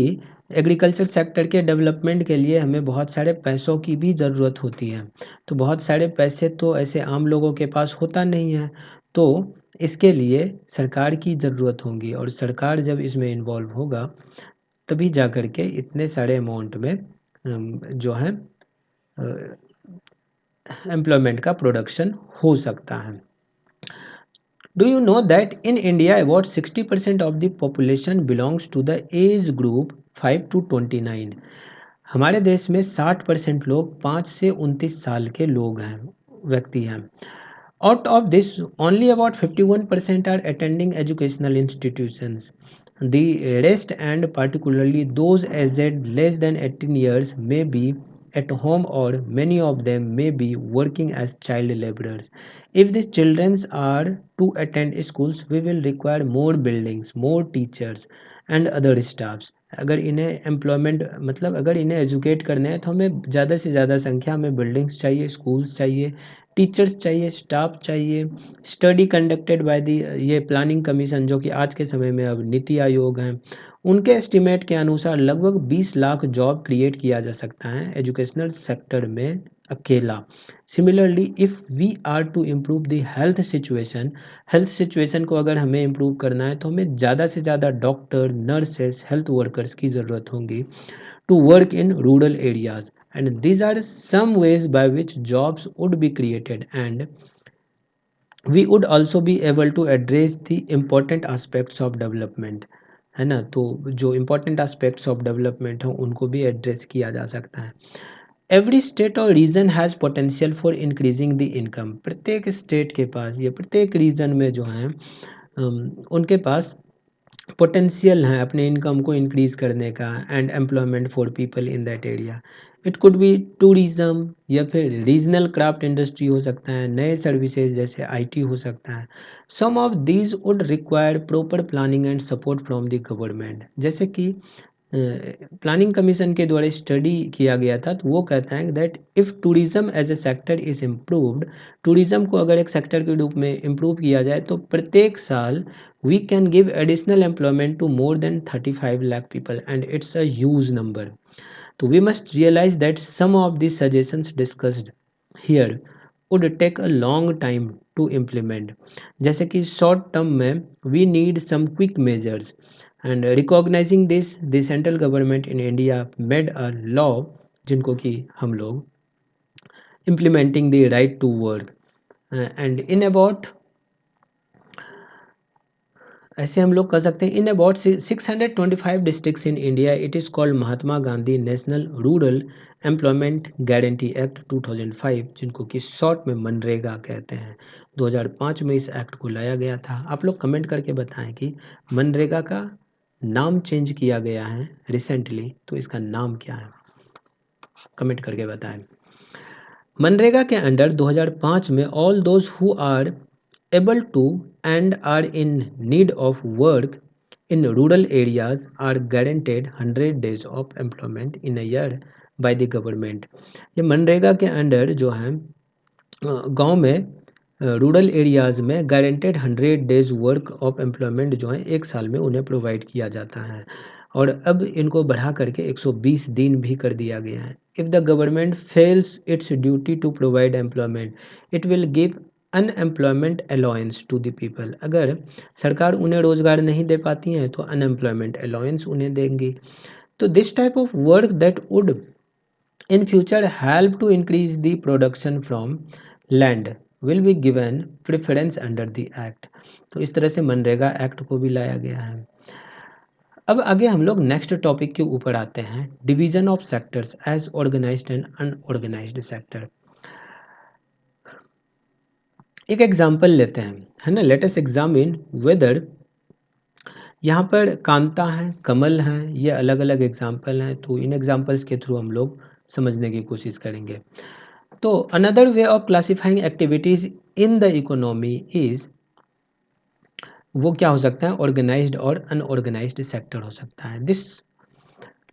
एग्रीकल्चर सेक्टर के डेवलपमेंट के लिए हमें बहुत सारे पैसों की भी ज़रूरत होती है। तो बहुत सारे पैसे तो ऐसे आम लोगों के पास होता नहीं है, तो इसके लिए सरकार की ज़रूरत होगी, और सरकार जब इसमें इन्वॉल्व होगा तभी जा कर के इतने सारे अमाउंट में जो है एम्प्लॉयमेंट का प्रोडक्शन हो सकता है। Do you know that in India about 60% of the population belongs to the age group 5 to 29। हमारे देश में 60% लोग 5 से 29 साल के लोग हैं, व्यक्ति हैं। Out of this, only about 51% are attending educational institutions. The rest, and particularly those aged less than 18 years, may be at home, or many of them may be working as child laborers. If these children are to attend schools, we will require more buildings, more teachers and other staffs. अगर इन्हें employment मतलब अगर इन्हें educate करना है तो हमें ज़्यादा से ज़्यादा संख्या में बिल्डिंग्स चाहिए, स्कूल्स चाहिए, टीचर्स चाहिए, स्टाफ चाहिए। स्टडी कंडक्टेड बाय दी ये प्लानिंग कमीशन जो कि आज के समय में अब नीति आयोग हैं, उनके एस्टिमेट के अनुसार लगभग 20 लाख जॉब क्रिएट किया जा सकता है एजुकेशनल सेक्टर में अकेला। Similarly if we are to improve the health situation को अगर हमें इम्प्रूव करना है तो हमें ज़्यादा से ज़्यादा डॉक्टर, नर्सेस, हेल्थ वर्कर्स की ज़रूरत होगी to work in rural areas, and these are some ways by which jobs would be created, and we would also be able to address the important aspects of development, है ना। तो जो important aspects of development हैं उनको भी address किया जा सकता है। एवरी स्टेट और region has potential for increasing the income. प्रत्येक स्टेट के पास या प्रत्येक रीजन में जो है उनके पास पोटेंशियल है अपने इनकम को इंक्रीज करने का and employment for people in that area. It could be tourism या फिर रीजनल क्राफ्ट इंडस्ट्री हो सकता है, नए सर्विसेज जैसे आईटी हो सकता है। Some of these would require proper planning and support from the government. जैसे कि प्लानिंग कमीशन के द्वारा स्टडी किया गया था तो वो कहता है that if tourism as a sector is improved, tourism को अगर एक सेक्टर के रूप में इम्प्रूव किया जाए तो प्रत्येक साल we can give additional employment to more than 35 lakh people, and it's a huge number. So we must realize that some of the suggestions discussed here would take a long time to implement. जैसे कि short term में we need some quick measures, and recognizing this the central government in India made a law जिनको कि हम लोग implementing the right to work, and in about ऐसे हम लोग कर सकते हैं in about 625 districts in India it is called Mahatma Gandhi national rural employment guarantee act 2005, जिनको कि शॉर्ट में मनरेगा कहते हैं। 2005 में इस एक्ट को लाया गया था। आप लोग कमेंट करके बताएं कि मनरेगा का नाम चेंज किया गया है रिसेंटली, तो इसका नाम क्या है, कमेंट करके बताएं। मनरेगा के अंडर 2005 में all those who are able to and are in need of work in rural areas are guaranteed 100 days of employment in a year by the government। ये मनरेगा के अंडर जो है गांव में रूरल एरियाज़ में guaranteed 100 days work of employment जो है एक साल में उन्हें प्रोवाइड किया जाता है, और अब इनको बढ़ा करके 120 दिन भी कर दिया गया है। If the government fails its duty to provide employment it will give unemployment allowance to the people. अगर सरकार उन्हें रोज़गार नहीं दे पाती हैं तो अनएम्प्लॉयमेंट अलाउंस उन्हें देंगी। तो this type of work that would in future help to increase the production from land will be given preference under the act। तो इस तरह से मनरेगा एक्ट को भी लाया गया है। अब आगे हम लोग नेक्स्ट टॉपिक के ऊपर आते हैं, division of sectors as organised and unorganised sector. एक एग्जांपल लेते हैं, है ना। लेट अस एग्जामिन वेदर, यहाँ पर कांता है, कमल है, ये अलग अलग एग्जाम्पल हैं, तो इन एग्जाम्पल्स के थ्रू हम लोग समझने की कोशिश करेंगे। तो another way of classifying activities in the economy is, वो क्या हो सकता है, ऑर्गेनाइज्ड और अनऑर्गेनाइज्ड सेक्टर हो सकता है। This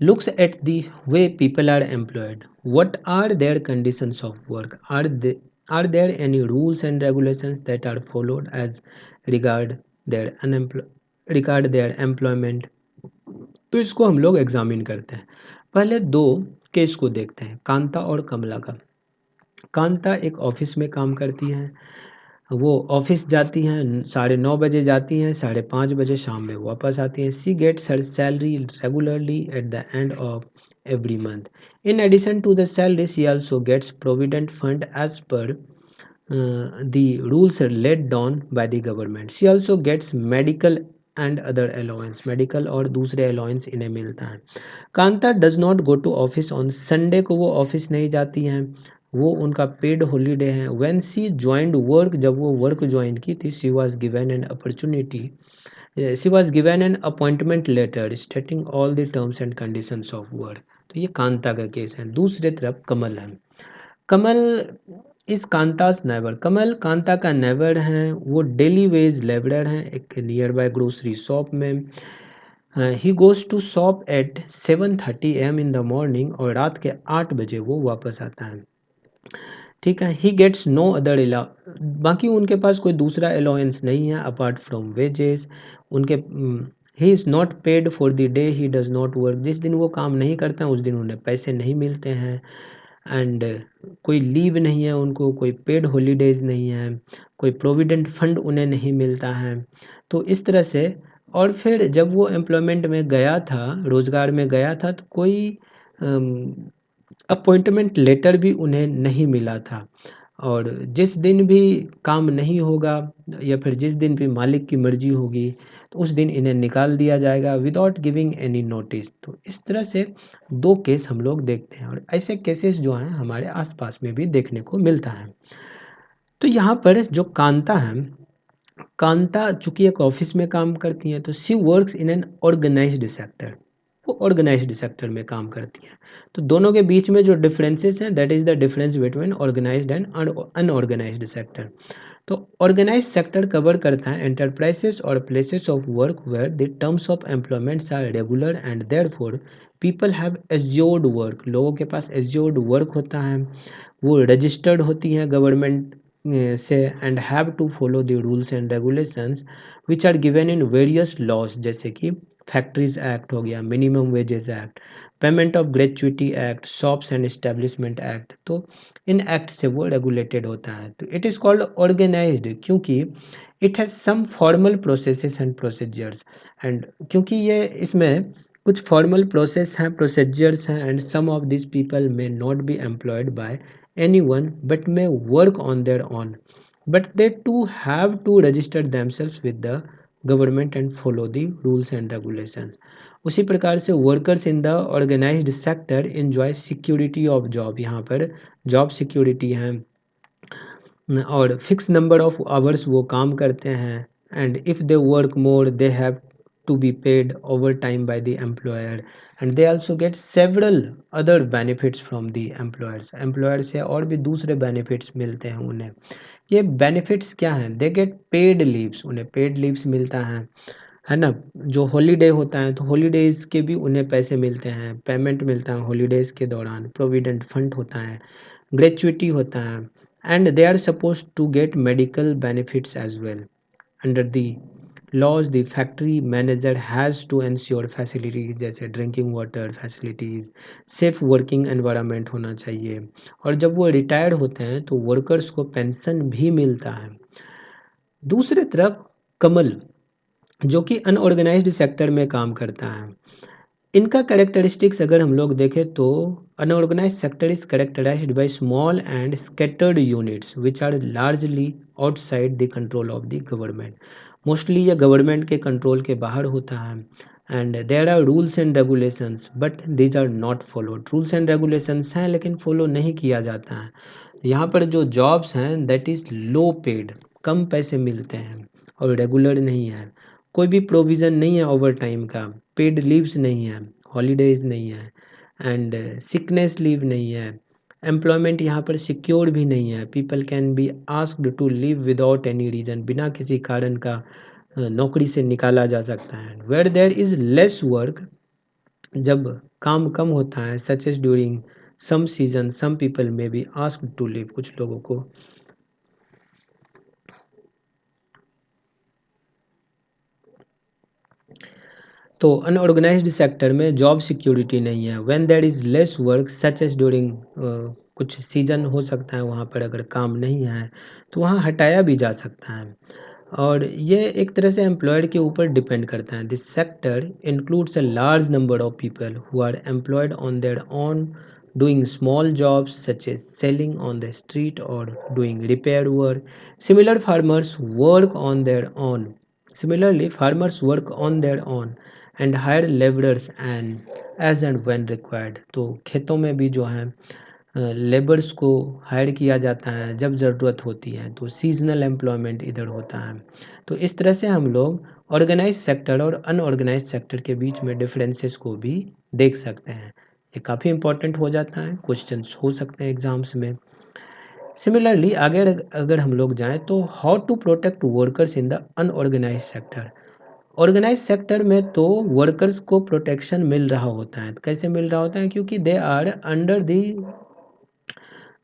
looks at the way people are employed. What are their conditions of work? Are there any rules and regulations that are followed as regard their employment? तो इसको हम लोग एग्जामिन करते हैं। पहले दो केस को देखते हैं, कांता और कमला का। कांता एक ऑफिस में काम करती हैं, वो ऑफिस जाती हैं, 9:30 बजे जाती हैं, 5:30 बजे शाम में वापस आती हैं। She gets her salary regularly at the end of every month. In addition to the salary, she also gets provident fund as per the rules laid down by the government. She also gets medical and other allowance, medical और दूसरे allowance इन्हें मिलता है। Kanta does not go to office on Sunday, को वो office नहीं जाती हैं, वो उनका पेड हॉलीडे है। When she joined work, जब वो वर्क ज्वाइन की थी, she was given an opportunity she was given an appointment letter stating all the terms and conditions of work. तो ये कांता का केस है। दूसरे तरफ कमल है। कमल इस कांतास नेवर, कमल कांता का नेवर हैं। वो डेली वेज लेबरर हैं एक नियर बाय ग्रोसरी शॉप में। He goes to shop at 7:30 AM in the morning, और रात के 8 बजे वो वापस आता है। ठीक है। ही गेट्स नो अदर अला, बाकी उनके पास कोई दूसरा अलाउंस नहीं है अपार्ट फ्रॉम वेजेस। उनके he is not paid for the day he does not work, जिस दिन वो काम नहीं करते हैं उस दिन उन्हें पैसे नहीं मिलते हैं। एंड कोई लीव नहीं है उनको, कोई पेड हॉलीडेज़ नहीं है, कोई प्रोविडेंट फंड उन्हें नहीं मिलता है। तो इस तरह से, और फिर जब वो एम्प्लॉयमेंट में गया था, रोज़गार में गया था, तो कोई अपॉइंटमेंट लेटर भी उन्हें नहीं मिला था। और जिस दिन भी काम नहीं होगा या फिर जिस दिन भी मालिक की मर्जी होगी, तो उस दिन इन्हें निकाल दिया जाएगा विदाउट गिविंग एनी नोटिस। तो इस तरह से दो केस हम लोग देखते हैं, और ऐसे केसेस जो हैं हमारे आसपास में भी देखने को मिलता है। तो यहाँ पर जो कांता है, कांता चूंकि एक ऑफिस में काम करती हैं, तो she works in an organised sector, वो ऑर्गेनाइज्ड सेक्टर में काम करती हैं। तो दोनों के बीच में जो डिफरेंसेस हैं, that is the difference between organised and unorganised sector. तो ऑर्गेनाइज्ड सेक्टर कवर करता है एंटरप्राइजेस और places of work where the terms of employments are regular and therefore people have assured work, लोगों के पास एज्योर्ड वर्क होता है, वो रजिस्टर्ड होती हैं गवर्नमेंट से, and have to follow the rules and regulations which are given in various laws, जैसे कि फैक्ट्रीज एक्ट हो गया, minimum wages act, payment of gratuity act, shops and establishment act. तो इन एक्ट से वो रेगुलेटेड होता है। तो इट इज़ कॉल्ड ऑर्गेनाइज्ड क्योंकि it has some formal processes and procedures, and क्योंकि ये इसमें कुछ फॉर्मल प्रोसेस हैं, प्रोसीजर्स हैं, and some of this people may not be employed by anyone but may work on their own, but they too have to register themselves with the government and follow the rules and regulations। उसी प्रकार से workers in the organised sector enjoy security of job, यहाँ पर job security है, और fix number of hours वो काम करते हैं, and if they work more they have to be paid overtime by the employer, and they also get several other benefits from the employers, employer से और भी दूसरे बेनिफिट्स मिलते हैं उन्हें। ये बेनिफिट्स क्या हैं? दे गेट पेड लीव्स, उन्हें पेड लीव्स मिलता है ना। जो हॉलीडे होता है, तो हॉलीडेज़ के भी उन्हें पैसे मिलते हैं, पेमेंट मिलता है हॉलीडेज़ के दौरान, प्रोविडेंट फंड होता है, ग्रेचुइटी होता है, and they are suppose to get medical benefits as well. Under the laws the factory manager has to ensure facilities, जैसे drinking water facilities, safe working environment होना चाहिए, और जब वो रिटायर्ड होते हैं तो वर्कर्स को पेंशन भी मिलता है। दूसरी तरफ कमल, जो कि अनऑर्गेनाइज्ड सेक्टर में काम करता है, इनका कैरेक्टरिस्टिक्स अगर हम लोग देखें तो unorganised sector is characterised by small and scattered units which are largely outside the control of the government. Mostly ये गवर्नमेंट के कंट्रोल के बाहर होता है, and there are rules and regulations but these are not followed, rules and regulations हैं लेकिन follow नहीं किया जाता है। यहाँ पर जो जॉब्स हैं दैट इज़ लो पेड, कम पैसे मिलते हैं, और रेगुलर नहीं है, कोई भी प्रोविज़न नहीं है ओवर टाइम का, पेड लीव्स नहीं है, हॉलीडेज़ नहीं है, एंड सिकनेस लीव नहीं है, एम्प्लॉयमेंट यहाँ पर सिक्योर भी नहीं है, people can be asked to leave without any reason, बिना किसी कारण का नौकरी से निकाला जा सकता है। Where there is less work, जब काम कम होता है, such as during some season some people may be asked to leave, कुछ लोगों को तो अनऑर्गेनाइज्ड सेक्टर में जॉब सिक्योरिटी नहीं है। When there is less work such as during, कुछ सीजन हो सकता है वहाँ पर अगर काम नहीं है तो वहाँ हटाया भी जा सकता है, और ये एक तरह से एम्प्लॉयर के ऊपर डिपेंड करता है। This sector includes a large number of people who are employed on their own doing small jobs such as selling on the street or doing repair work. Similar farmers work on their own. Similarly, farmers work on their own and hire laborers and as and when required. तो खेतों में भी जो है labours को higher किया जाता है जब ज़रूरत होती है, तो सीज़नल एम्प्लॉयमेंट इधर होता है। तो इस तरह से हम लोग ऑर्गेनाइज़ सेक्टर और अनऑर्गेनाइज़ सेक्टर के बीच में डिफरेंसेस को भी देख सकते हैं। ये काफ़ी इम्पोर्टेंट हो जाता है, क्वेश्चंस हो सकते हैं एग्ज़ाम्स में। सिमिलरली अगर अगर हम लोग जाएँ तो how to protect workers in the unorganised sector. Organised sector में तो वर्कर्स को प्रोटेक्शन मिल रहा होता है। कैसे मिल रहा होता है? क्योंकि they are under the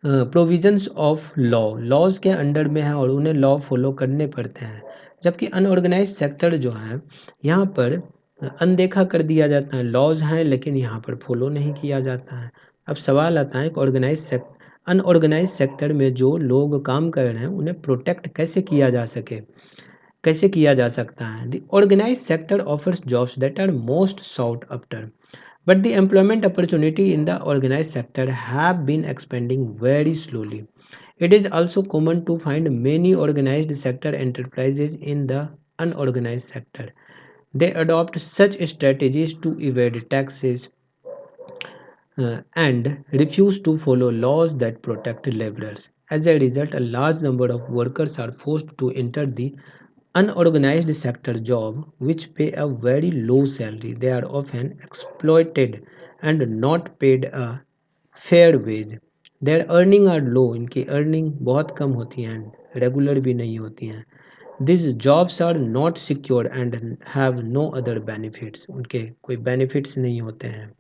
provisions of laws के अंडर में है और उन्हें लॉ फॉलो करने पड़ते हैं। जबकि अनऑर्गेनाइज्ड सेक्टर जो है, यहाँ पर अनदेखा कर दिया जाता है। लॉज़ हैं लेकिन यहाँ पर फॉलो नहीं किया जाता है। अब सवाल आता है कि अनऑर्गेनाइज्ड सेक्टर में जो लोग काम कर रहे हैं उन्हें प्रोटेक्ट कैसे किया जा सके, कैसे किया जा सकता है? The organised sector offers jobs that are most sought after, but the employment opportunity in the organized sector have been expanding very slowly. It is also common to find many organized sector enterprises in the unorganized sector. They adopt such strategies to evade taxes and refuse to follow laws that protect laborers. As a result, a large number of workers are forced to enter the unorganized sector job which pay a very low salary. They are often exploited and not paid a fair wage. Their earning are low, इनकी earning बहुत कम होती हैं, regular भी नहीं होती हैं. These jobs are not secure and have no other benefits. उनके कोई benefits नहीं होते हैं,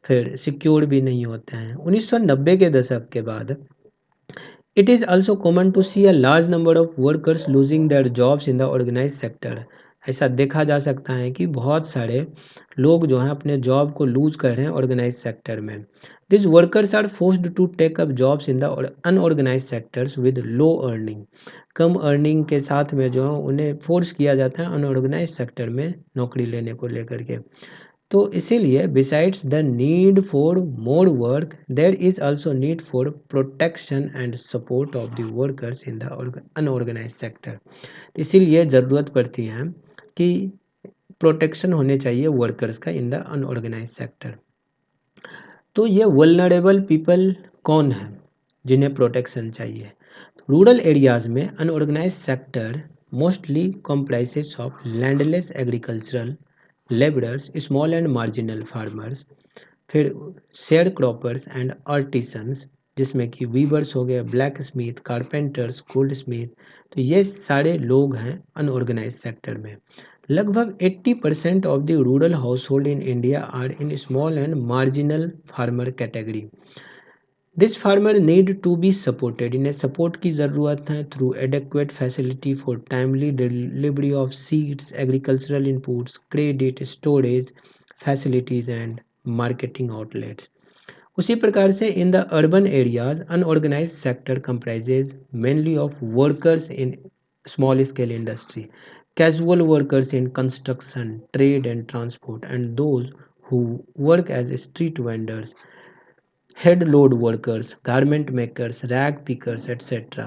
फिर सिक्योर भी नहीं होते हैं। 1990 के दशक के बाद it is also common to see a large number of workers losing their jobs in the organise sector. ऐसा देखा जा सकता है कि बहुत सारे लोग जो हैं अपने जॉब को लूज कर रहे हैं ऑर्गेनाइज सेक्टर में। This workers are forced to take up jobs in the unorganise sectors with low earning. कम अर्निंग के साथ में जो है उन्हें फोर्स किया जाता है अनऑर्गेनाइज सेक्टर में नौकरी लेने को लेकर के। तो इसीलिए besides the need for more work there is also need for protection and support of the workers in the unorganise sector. इसीलिए ज़रूरत पड़ती है कि प्रोटेक्शन होने चाहिए वर्कर्स का इन द अनऑर्गेनाइज सेक्टर। तो ये वल्नरेबल पीपल कौन है जिन्हें प्रोटेक्शन चाहिए? रूरल एरियाज में unorganise sector mostly comprises of landless agricultural labourers, small and marginal farmers, फिर शेयर क्रॉपर्स एंड आर्टिसंस, जिसमें कि वीवर्स हो गए, blacksmith, carpenters, goldsmith. तो ये सारे लोग हैं अनऑर्गेनाइज सेक्टर में। लगभग 80% of the rural household in India are in small and marginal farmer category. This farmer need to be supported, इन्हें सपोर्ट की ज़रूरत है through adequate facility for timely delivery of seeds, agricultural inputs, credit, storage facilities and marketing outlets. उसी प्रकार से in the urban areas unorganised sector comprises mainly of workers in small scale industry, casual workers in construction, trade and transport and those who work as street vendors, head load workers, garment makers, rag pickers, etc.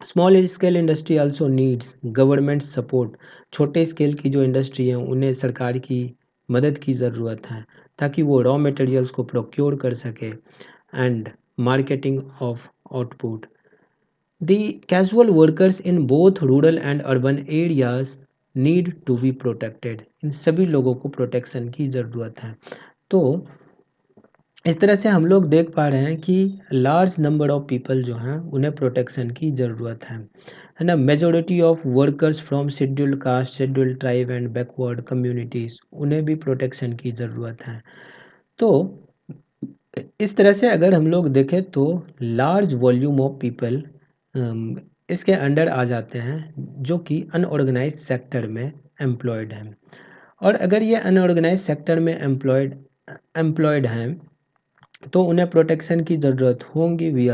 Small scale industry also needs government support. छोटे scale की जो industry है उन्हें सरकार की मदद की ज़रूरत है ताकि वो रॉ मटेरियल्स को प्रोक्योर कर सके and marketing of output. The casual workers in both rural and urban areas need to be protected. इन सभी लोगों को प्रोटेक्शन की ज़रूरत है। तो इस तरह से हम लोग देख पा रहे हैं कि लार्ज नंबर ऑफ पीपल जो हैं उन्हें प्रोटेक्शन की ज़रूरत है ना। Majority of workers from scheduled caste, scheduled tribe and backward communities, उन्हें भी प्रोटेक्शन की ज़रूरत है। तो इस तरह से अगर हम लोग देखें तो लार्ज वॉल्यूम ऑफ पीपल इसके अंडर आ जाते हैं जो कि अनऑर्गेनाइज सेक्टर में एम्प्लॉयड हैं। और अगर ये अनऑर्गेनाइज सेक्टर में एम्प्लॉयड हैं तो उन्हें प्रोटेक्शन की ज़रूरत होगी। We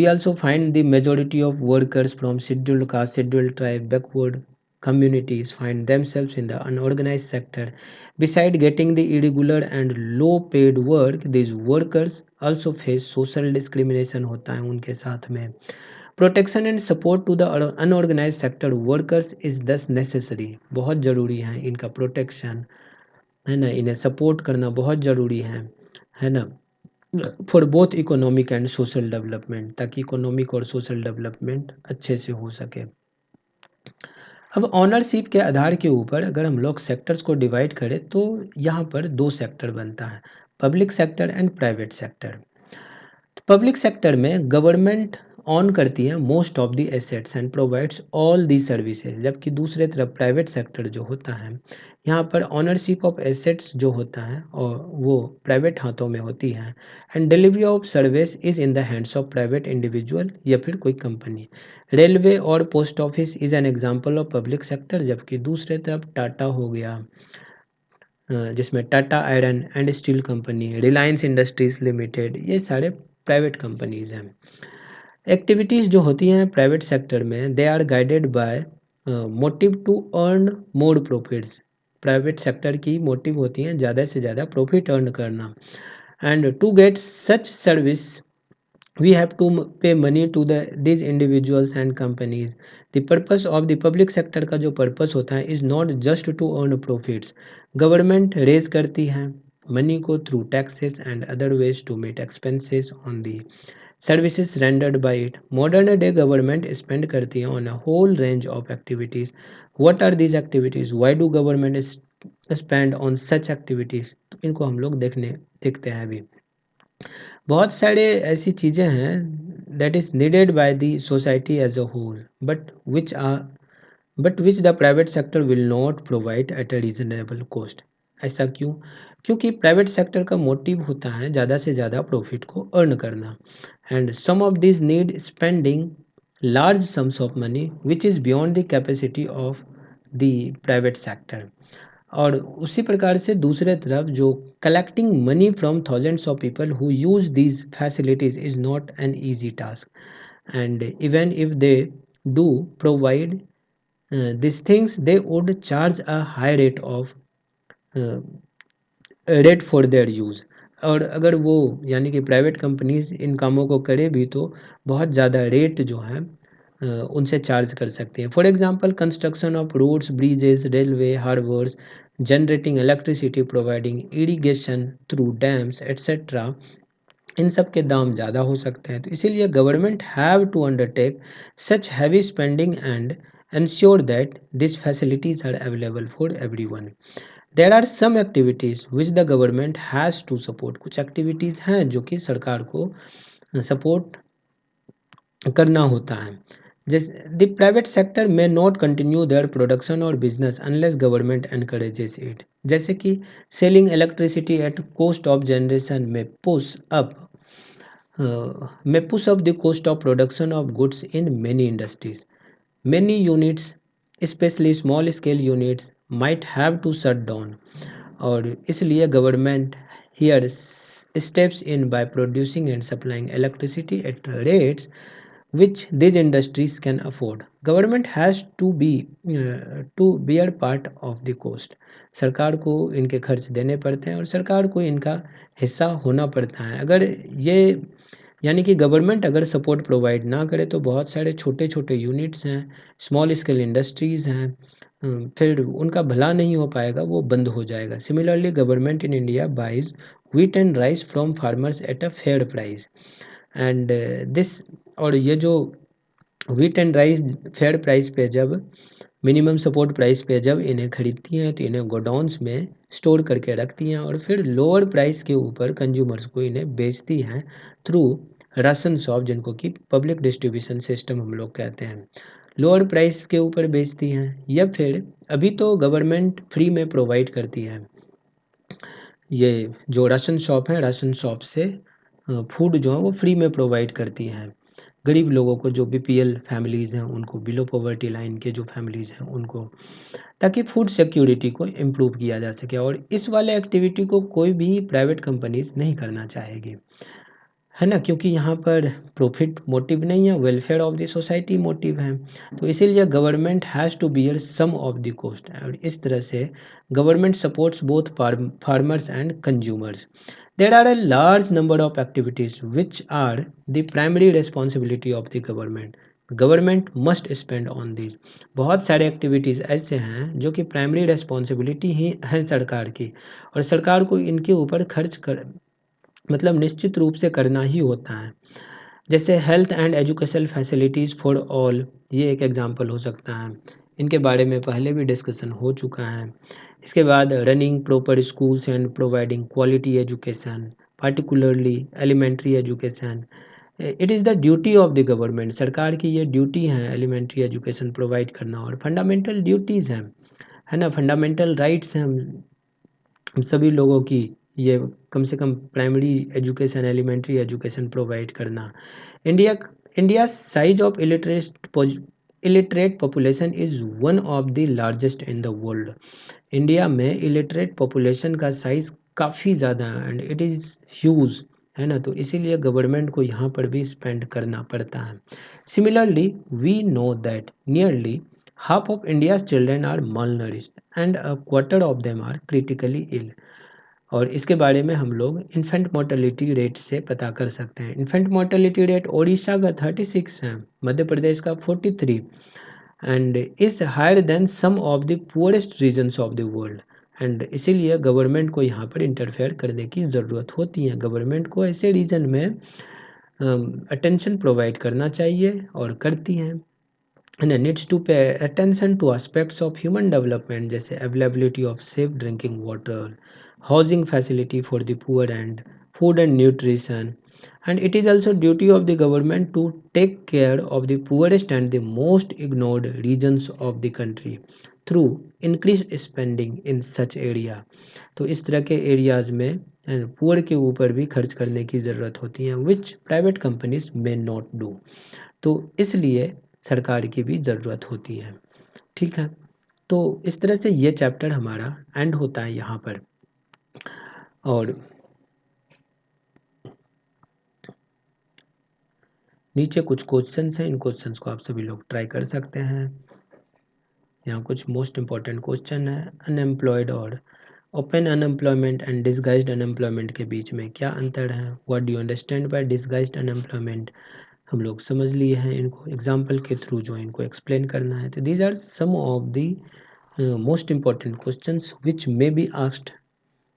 also find the majority of workers from scheduled caste, scheduled tribe, backward communities find themselves in the unorganized sector. Beside getting the irregular and low paid work, these workers also face social discrimination होता है उनके साथ में। Protection and support to the unorganized sector workers is thus necessary, बहुत ज़रूरी है इनका protection, है ना, इन्हें सपोर्ट करना बहुत ज़रूरी है ना। For both economic and social development, ताकि इकोनॉमिक और सोशल डेवलपमेंट अच्छे से हो सके। अब ऑनरशिप के आधार के ऊपर अगर हम लोग सेक्टर्स को डिवाइड करें तो यहाँ पर दो सेक्टर बनता है, public sector and private sector. Public sector में गवर्नमेंट ऑन करती है most of the assets and provides all the services, जबकि दूसरे तरफ प्राइवेट सेक्टर जो होता है यहाँ पर ऑनरशिप ऑफ एसेट्स जो होता है और वो प्राइवेट हाथों में होती है, and delivery of service is in the hands of private individual या फिर कोई कंपनी। रेलवे और post office is an example of public sector, जबकि दूसरे तरफ टाटा हो गया, जिसमें Tata iron and steel company, Reliance industries limited, ये सारे प्राइवेट कंपनीज हैं। एक्टिविटीज़ जो होती हैं प्राइवेट सेक्टर में, they are guided by motive to earn more profits. Private sector की मोटिव होती हैं ज़्यादा से ज़्यादा प्रॉफिट अर्न करना, and to get such service we have to pay money to these individuals and companies. The purpose of the public sector का जो purpose होता है is not just to earn profits. Government raise करती है money को through taxes and other ways to meet expenses on the services rendered by it. Modern day government spend करती है on a whole range of activities. What are these activities? Why do government spend on such activities? तो इनको हम लोग देखते हैं अभी। बहुत सारे ऐसी चीज़ें हैं that is needed by the society as a whole, but which the private sector will not provide at a reasonable cost. ऐसा क्यों? क्योंकि प्राइवेट सेक्टर का मोटिव होता है ज़्यादा से ज़्यादा प्रॉफिट को अर्न करना, and some of this need spending large sums of money which is beyond the capacity of the private sector. और उसी प्रकार से दूसरे तरफ जो collecting money from thousands of people who use these facilities is not an easy task, and even if they do provide this things they would charge a high rate for their use. और अगर वो यानी कि private companies in कामों को करे भी तो बहुत ज़्यादा रेट जो है उनसे चार्ज कर सकते हैं। For example construction of roads, bridges, railway, harbours, generating electricity, providing irrigation through dams etcetera, इन सब के दाम ज़्यादा हो सकते हैं। तो इसीलिए government have to undertake such heavy spending and ensure that these facilities are available for everyone. There are some activities which the government has to support. कुछ एक्टिविटीज़ हैं जो कि सरकार को सपोर्ट करना होता है। जैसे the private sector may not continue their production और business unless government encourages it. जैसे कि selling electricity at cost of generation may push up the cost of production of goods in many industries. Many units, especially small scale units, might have to shut down, और इसलिए government here steps in by producing and supplying electricity at rates which these industries can afford. Government has to bear part of the cost. सरकार को इनके खर्च देने पड़ते हैं और सरकार को इनका हिस्सा होना पड़ता है। अगर ये यानी कि गवर्नमेंट अगर सपोर्ट प्रोवाइड ना करे तो बहुत सारे छोटे छोटे यूनिट्स हैं, स्मॉल स्केल इंडस्ट्रीज़ हैं, फिर उनका भला नहीं हो पाएगा, वो बंद हो जाएगा। Similarly government in India buys wheat and rice from farmers at a fair price, and this, और ये जो wheat and rice fair price पे जब मिनिमम सपोर्ट प्राइस पे जब इन्हें खरीदती हैं तो इन्हें गोडाउन्स में स्टोर करके रखती हैं और फिर लोअर प्राइस के ऊपर कंज्यूमर्स को इन्हें बेचती हैं थ्रू राशन शॉप, जिनको कि पब्लिक डिस्ट्रीब्यूशन सिस्टम हम लोग कहते हैं। लोअर प्राइस के ऊपर बेचती हैं या फिर अभी तो गवर्नमेंट फ्री में प्रोवाइड करती है। ये जो राशन शॉप है, राशन शॉप से फूड जो है वो फ्री में प्रोवाइड करती हैं गरीब लोगों को, जो बीपीएल फैमिलीज़ हैं उनको, बिलो पॉवर्टी लाइन के जो फैमिलीज़ हैं उनको, ताकि फूड सिक्योरिटी को इम्प्रूव किया जा सके। और इस वाले एक्टिविटी को कोई भी प्राइवेट कंपनीज नहीं करना चाहेगी, है ना, क्योंकि यहाँ पर प्रॉफिट मोटिव नहीं है, welfare of the society motive है। तो इसीलिए government has to bear some of the cost, और इस तरह से government supports both farmers and consumers. There are a large number of activities which are the primary responsibility of the government. Government must spend on this. बहुत सारे activities ऐसे हैं जो कि प्राइमरी रिस्पॉन्सिबिलिटी ही है सरकार की, और सरकार को इनके ऊपर मतलब निश्चित रूप से करना ही होता है। जैसे health and education facilities for all, ये एक एग्जांपल हो सकता है। इनके बारे में पहले भी डिस्कशन हो चुका है। इसके बाद running proper schools and providing quality education, particularly elementary education, it is the duty of the government. सरकार की ये ड्यूटी है एलिमेंट्री एजुकेशन प्रोवाइड करना, और फंडामेंटल ड्यूटीज़ हैं, है ना, फंडामेंटल राइट्स हैं हम सभी लोगों की, ये कम से कम primary education, elementary education provide करना। India India size of illiterate population is one of the largest in the world. India में इलिटरेट पॉपुलेशन का साइज़ काफ़ी ज़्यादा है एंड इट इज़ ह्यूज, है ना, तो इसीलिए गवर्नमेंट को यहाँ पर भी स्पेंड करना पड़ता है। Similarly we know that nearly half of India's children are malnourished and a quarter of them are critically ill। और इसके बारे में हम लोग इन्फेंट मोर्टेलिटी रेट से पता कर सकते हैं। इन्फेंट मोर्टेलिटी रेट ओडिशा का 36 है, मध्य प्रदेश का 43, and is higher than some of the poorest regions of the world. And इसीलिए गवर्नमेंट को यहाँ पर इंटरफेयर करने की ज़रूरत होती है। गवर्नमेंट को ऐसे रीजन में अटेंशन प्रोवाइड करना चाहिए और करती हैं। And needs to pay attention to aspects of human development, जैसे availability of safe drinking water, housing facility for the poor, and food and nutrition. And it is also duty of the government to take care of the poorest and the most ignored regions of the country through increased spending in such area। तो इस तरह के areas में poor के ऊपर भी खर्च करने की ज़रूरत होती है, which private companies may not do. तो इसलिए सरकार की भी ज़रूरत होती है। ठीक है, तो इस तरह से ये चैप्टर हमारा एंड होता है यहाँ पर। और नीचे कुछ क्वेश्चंस हैं, इन क्वेश्चंस को आप सभी लोग ट्राई कर सकते हैं। यहाँ कुछ मोस्ट इंपॉर्टेंट क्वेश्चन है। अनएम्प्लॉयड और open unemployment and disguised unemployment के बीच में क्या अंतर है? What do you understand by disguised unemployment? हम लोग समझ लिए हैं इनको एग्जाम्पल के थ्रू, जो इनको एक्सप्लेन करना है। तो these are some of the most important questions which may be asked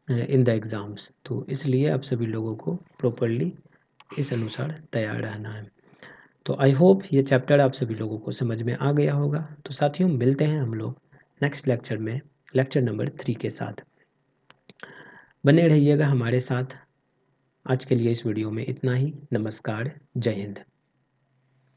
in the exams. तो इसलिए आप सभी लोगों को प्रॉपरली इस अनुसार तैयार रहना है। तो आई होप ये चैप्टर आप सभी लोगों को समझ में आ गया होगा। तो साथियों, मिलते हैं हम लोग नेक्स्ट लेक्चर में, लेक्चर नंबर 3 के साथ। बने रहिएगा हमारे साथ। आज के लिए इस वीडियो में इतना ही। नमस्कार, जय हिंद।